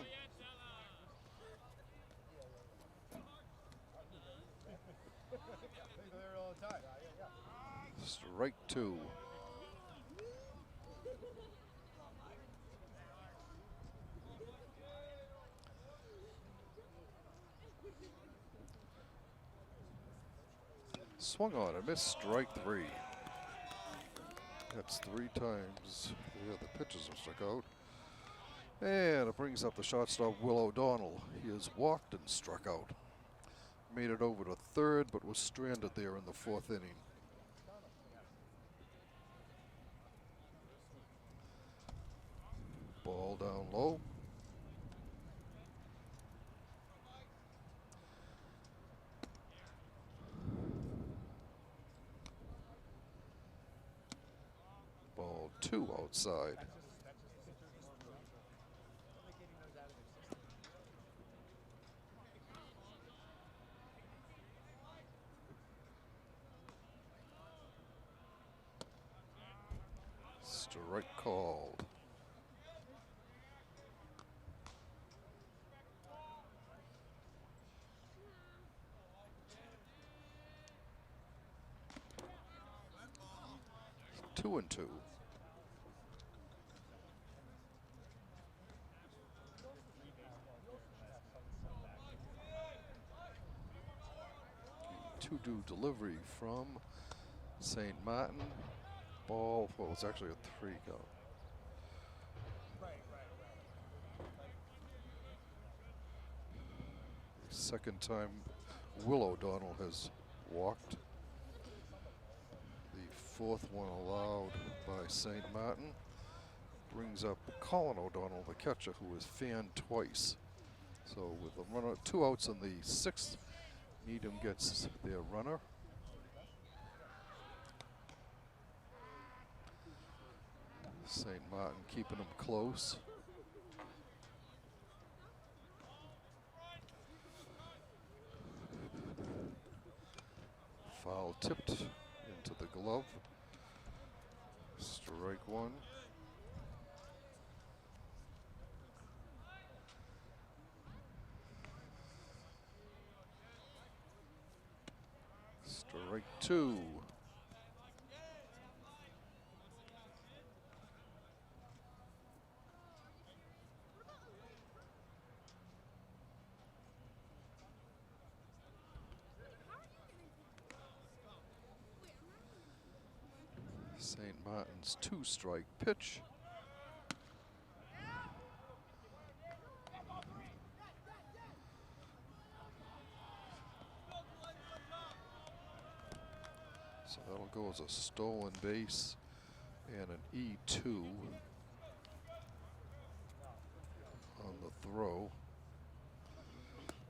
Strike 2. Swung on and missed. Strike 3. That's 3 times. Yeah, the pitches are struck out. And it brings up the shortstop, Will O'Donnell. He is walked and struck out. Made it over to 3rd, but was stranded there in the 4th inning. Ball down low. Ball 2 outside. Strike called. Two and two. Two-do delivery from St. Martin. Ball, well, it's actually a 3 count. Second time Will O'Donnell has walked. The 4th one allowed by St. Martin. Brings up Colin O'Donnell, the catcher, who was fanned twice. So with a runner, 2 outs in the 6th, Needham gets their runner. St. Martin keeping them close. Foul tipped into the glove. Strike one. Strike two. St. Martin's 2-strike pitch. So that'll go as a stolen base and an E2 on the throw.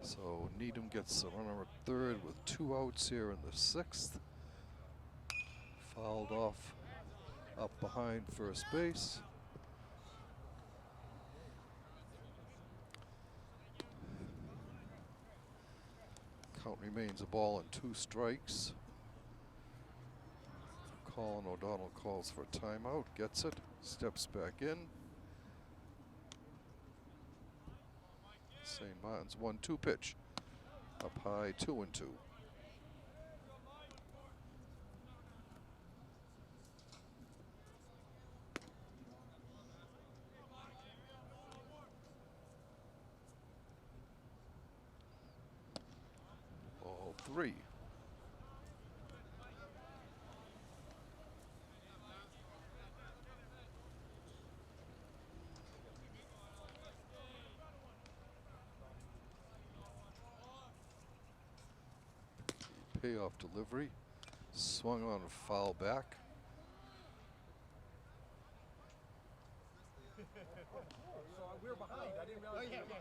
So Needham gets a runner at third with 2 outs here in the 6th. Fouled off up behind first base. Count remains a ball and 2 strikes. Colin O'Donnell calls for a timeout, gets it, steps back in. St. Martin's 1-2 pitch. Up high, 2-2. Ball 3. Payoff delivery, swung on a foul back. We're behind. I didn't realize. Oh, yeah, the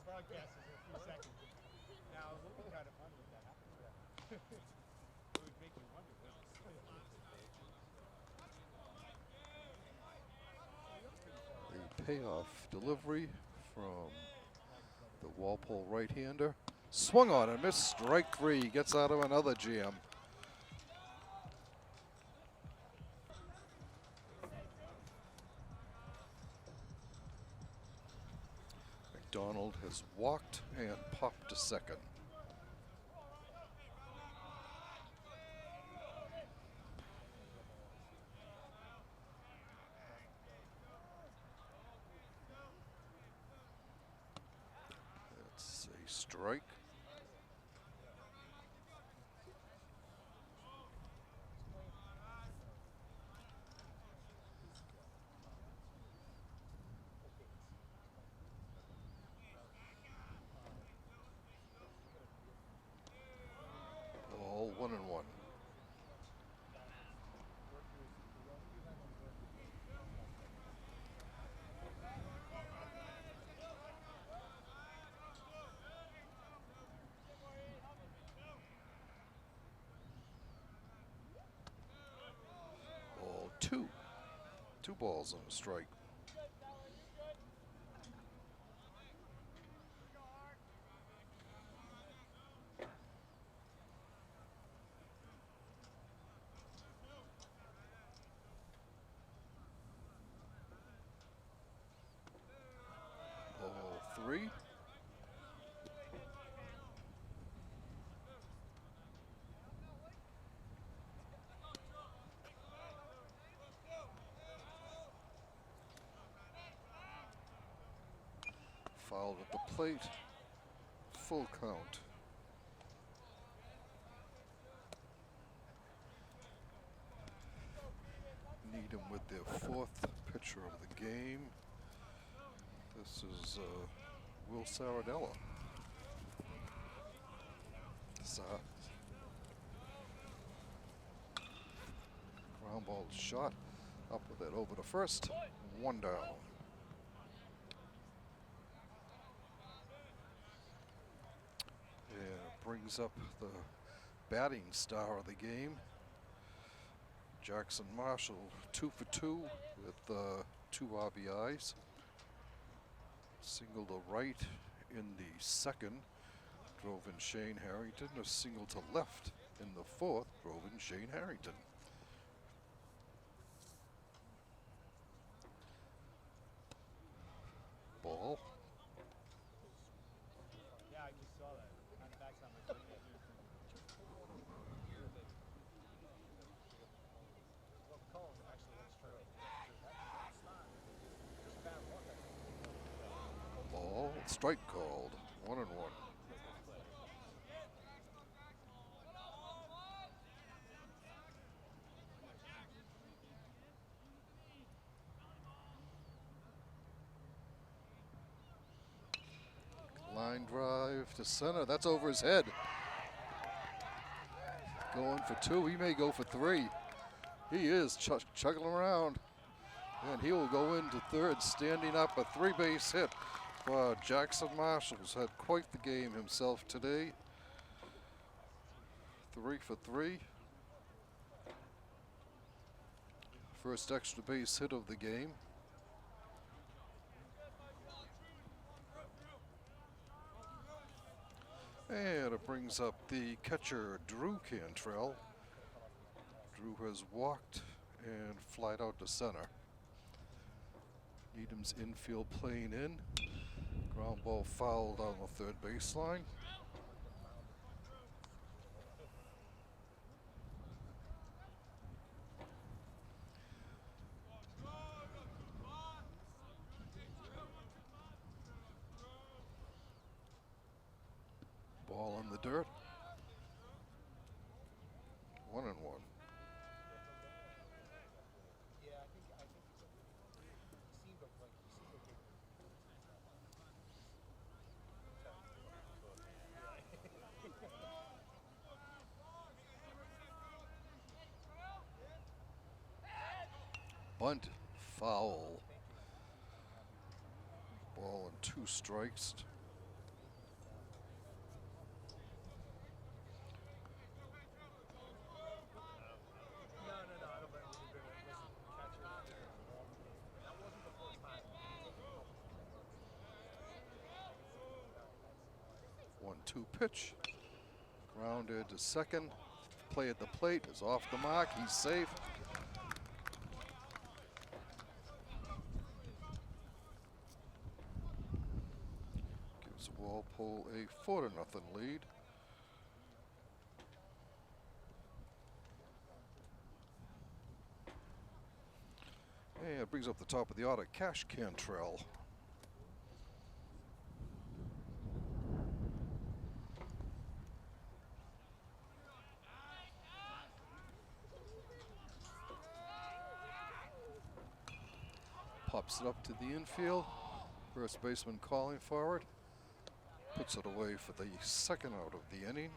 broadcast is in a few seconds. Now, it would be kind of funny if that happened. It would make you wonder. The payoff delivery from the Walpole right-hander. Swung on and missed. Strike 3. Gets out of another jam. McDonald has walked and popped to second. That's a strike. All 1-1. All 2. 2 balls and a strike. All 3. Fouled at the plate. Full count. Needham with their 4th pitcher of the game. This is Will Saradella. Ground ball shot. Up with it over to first. 1 down. brings up the batting star of the game. Jackson Marshall, 2 for 2 with 2 RBIs. Single to right in the second, drove in Shane Harrington. A single to left in the fourth, drove in Shane Harrington. Ball. Yeah, I just saw that. On the backside, my phone. Well, Collins actually went straight. Just bad luck, I think. Ball. Strike called. 1-1. Line drive to center. That's over his head. Going for 2. He may go for 3. He is chugging around. And he will go into third, standing up. A 3-base hit for Jackson Marshall. He's had quite the game himself today. 3 for 3. First extra base hit of the game. And it brings up the catcher, Drew Cantrell. Drew has walked and flied out to center. Needham's infield playing in. Ground ball fouled on the third baseline. Ball in the dirt. 1-1. Yeah, I think he seemed okay. Bunt, foul. Ball and 2 strikes. No, I don't think we're going to catch it. That wasn't the first time. 1-2 pitch. Grounded to second. Play at the plate is off the mark. He's safe. Gives Walpole a 4-0 lead. And it brings up the top of the order, Cash Cantrell. Pops it up to the infield. First baseman calling for it. Puts it away for the second out of the inning.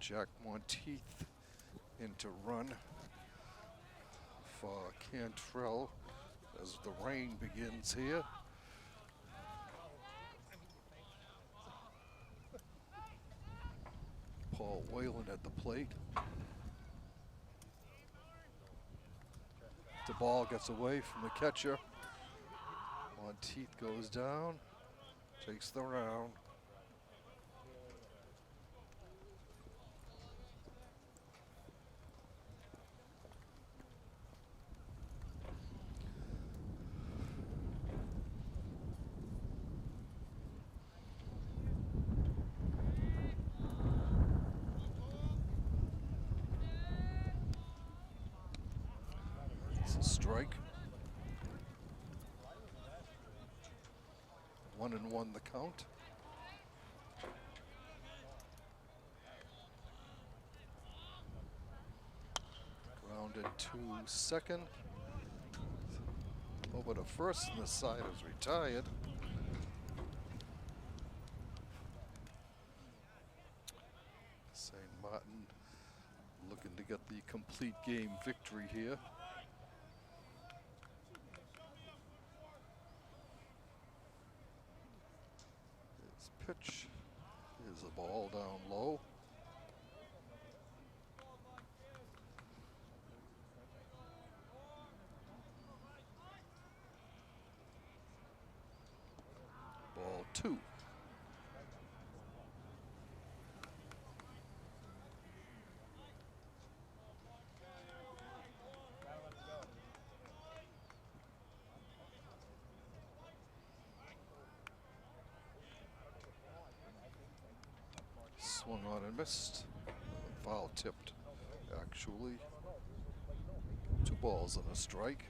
Jack Monteith into run for Cantrell as the rain begins here. Paul Whalen at the plate. The ball gets away from the catcher. Monteith goes down, takes the round. Strike. 1-1 the count. Grounded to second. Over to first, and the side is retired. St. Martin get the complete game victory here. His pitch is a ball down low. Ball 2. Swung on and missed. Foul tipped, actually. 2 balls and a strike.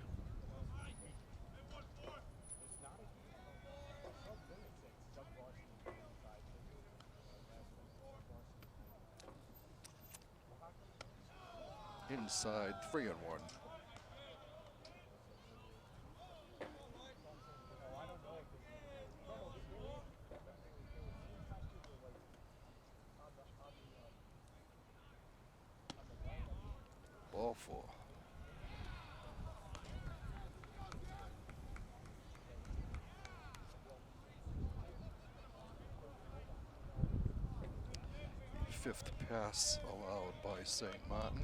Inside 3-1. Ball 4. The 5th pass allowed by St. Martin.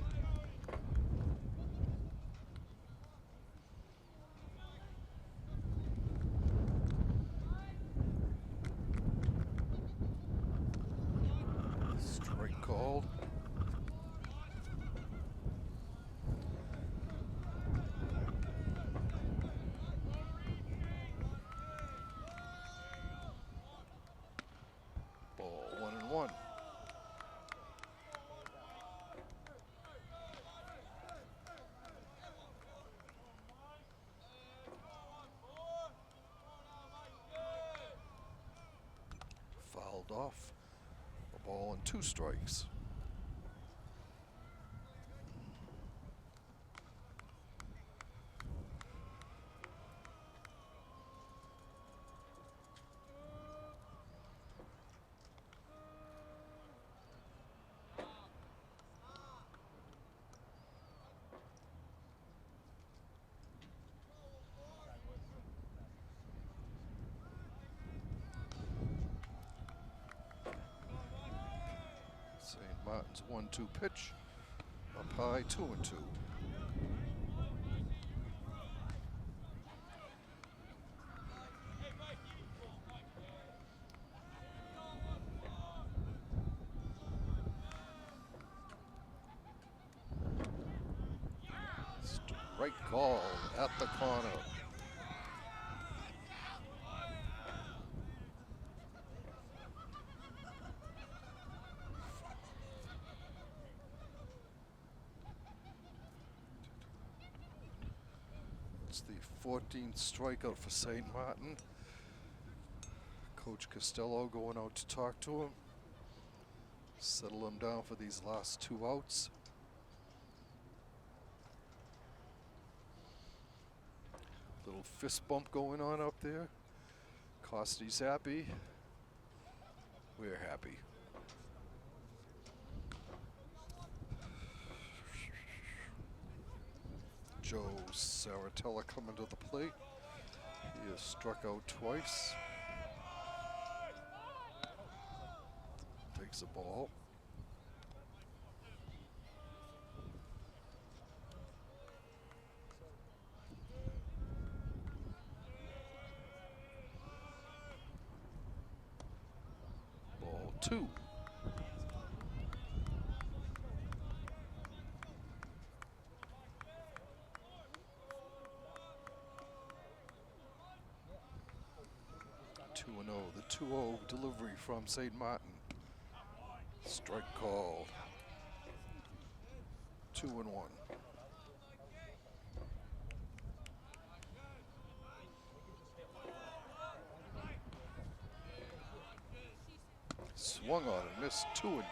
Strike called. Ball 1-1. Fouled off. A ball and 2 strikes. St. Martin's 1-2 pitch. Up high, 2-2. Strike call at the corner. It's the 14th strikeout for St. Martin. Coach Costello going out to talk to him. Settle him down for these last 2 outs. Little fist bump going on up there. Costy's happy. We're happy. Joe Saratella coming to the plate. He has struck out twice. Takes a ball. Ball 2. The 2-0 delivery from St. Martin. Strike called. 2-1. Swung on and missed. 2-2.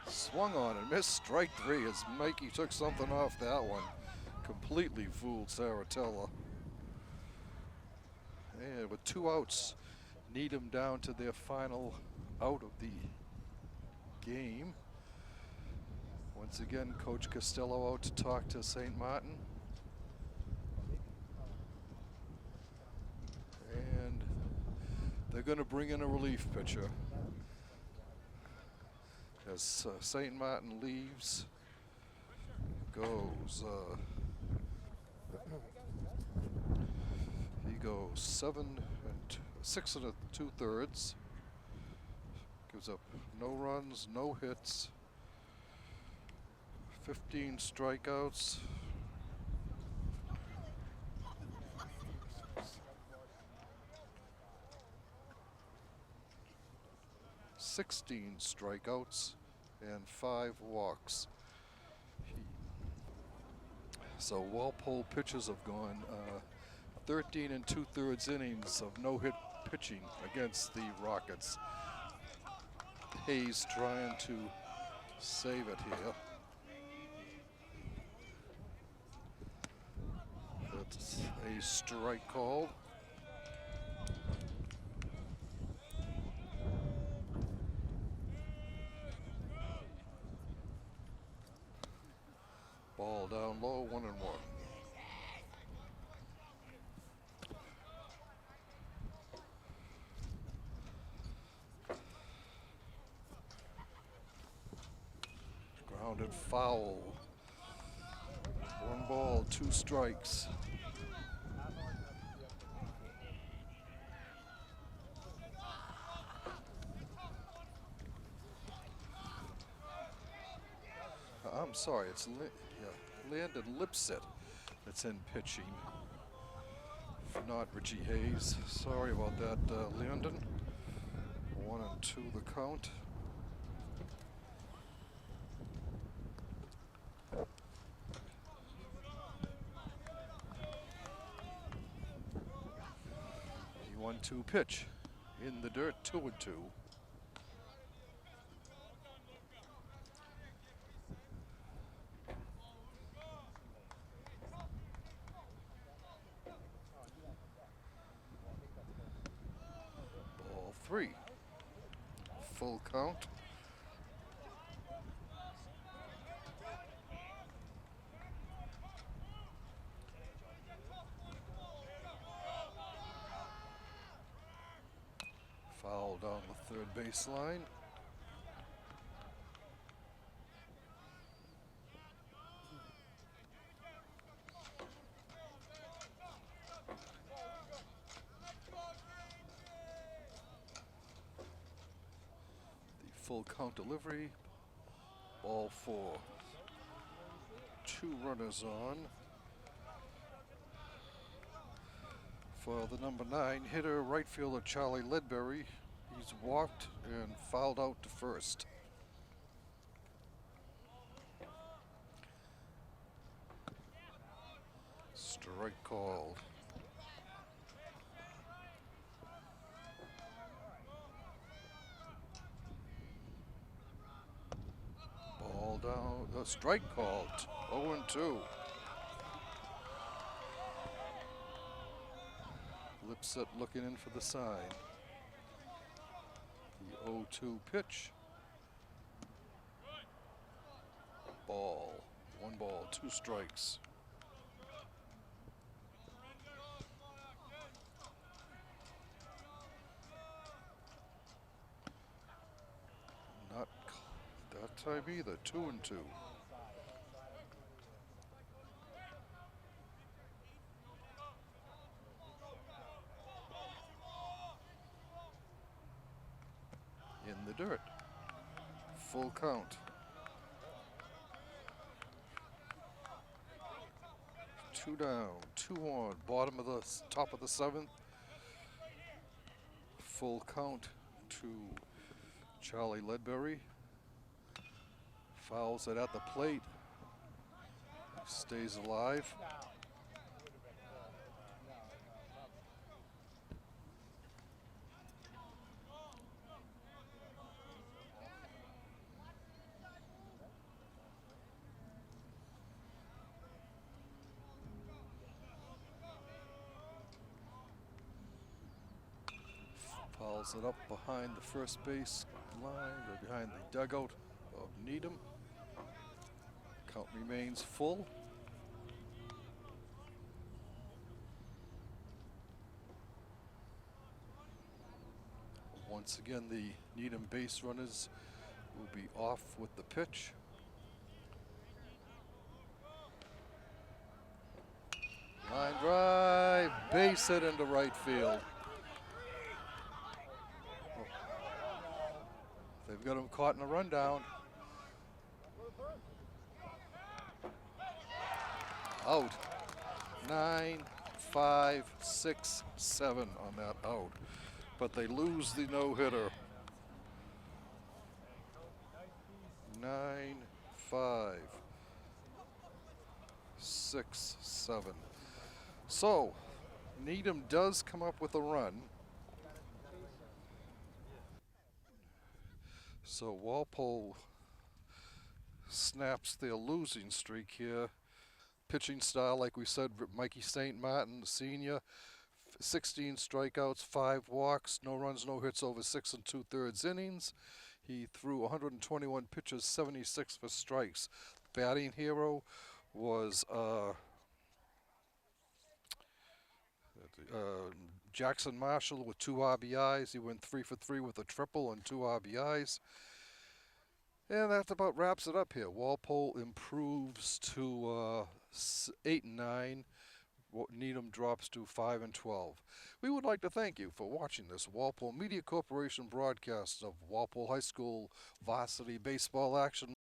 Swung on and missed. Strike 3 as Mikey took something off that one. completely fooled Saratella. And with 2 outs, Needham down to their final out of the game. Once again, Coach Costello out to talk to St. Martin. And they're going to bring in a relief pitcher. As St. Martin leaves, goes, he goes 6 2/3. Gives up no runs, no hits, 15 strikeouts. 16 strikeouts and 5 walks. So Walpole pitchers have gone 13 2/3 innings of no-hit pitching against the Rockets. Hayes trying to save it here. That's a strike call. Ball down low, 1-1. Grounded foul. 1 ball, 2 strikes. I'm sorry, it's Landon Lipset that's in pitching, not Richie Hayes. Sorry about that, Landon. 1-2 the count. The 1-2 pitch in the dirt, 2-2. Ball 3. Full count. Foul down the third baseline. The full count delivery. Ball 4. 2 runners on. For the number 9 hitter, right fielder Charlie Ledbury. He's walked and fouled out to first. Strike called. Ball down, strike called, 0-2. Lipset looking in for the sign. The 0-2 pitch. Ball. 1 ball, 2 strikes. Not that time either. 2-2. In the dirt. Full count. 2 down, 2 on. Bottom of the top of the 7th. Full count to Charlie Ledbury. Fouls it at the plate. Stays alive. Fouls it up behind the first base line, or behind the dugout of Needham. Count remains full. Once again, the Needham base runners will be off with the pitch. Line drive, base hit into right field. They've got him caught in a rundown. Out. 9, 5, 6, 7 on that out. But they lose the no-hitter. 9, 5, 6, 7. So, Needham does come up with a run. So Walpole snaps their losing streak here. Pitching style, like we said, Mikey St. Martin, the senior, 16 strikeouts, 5 walks, no runs, no hits over 6 2/3 innings. He threw 121 pitches, 76 for strikes. Batting hero was Jackson Marshall with 2 RBIs. He went 3 for 3 with a triple and 2 RBIs. And that about wraps it up here. Walpole improves to 8-9. Needham drops to 5-12. We would like to thank you for watching this Walpole Media Corporation broadcast of Walpole High School varsity baseball action.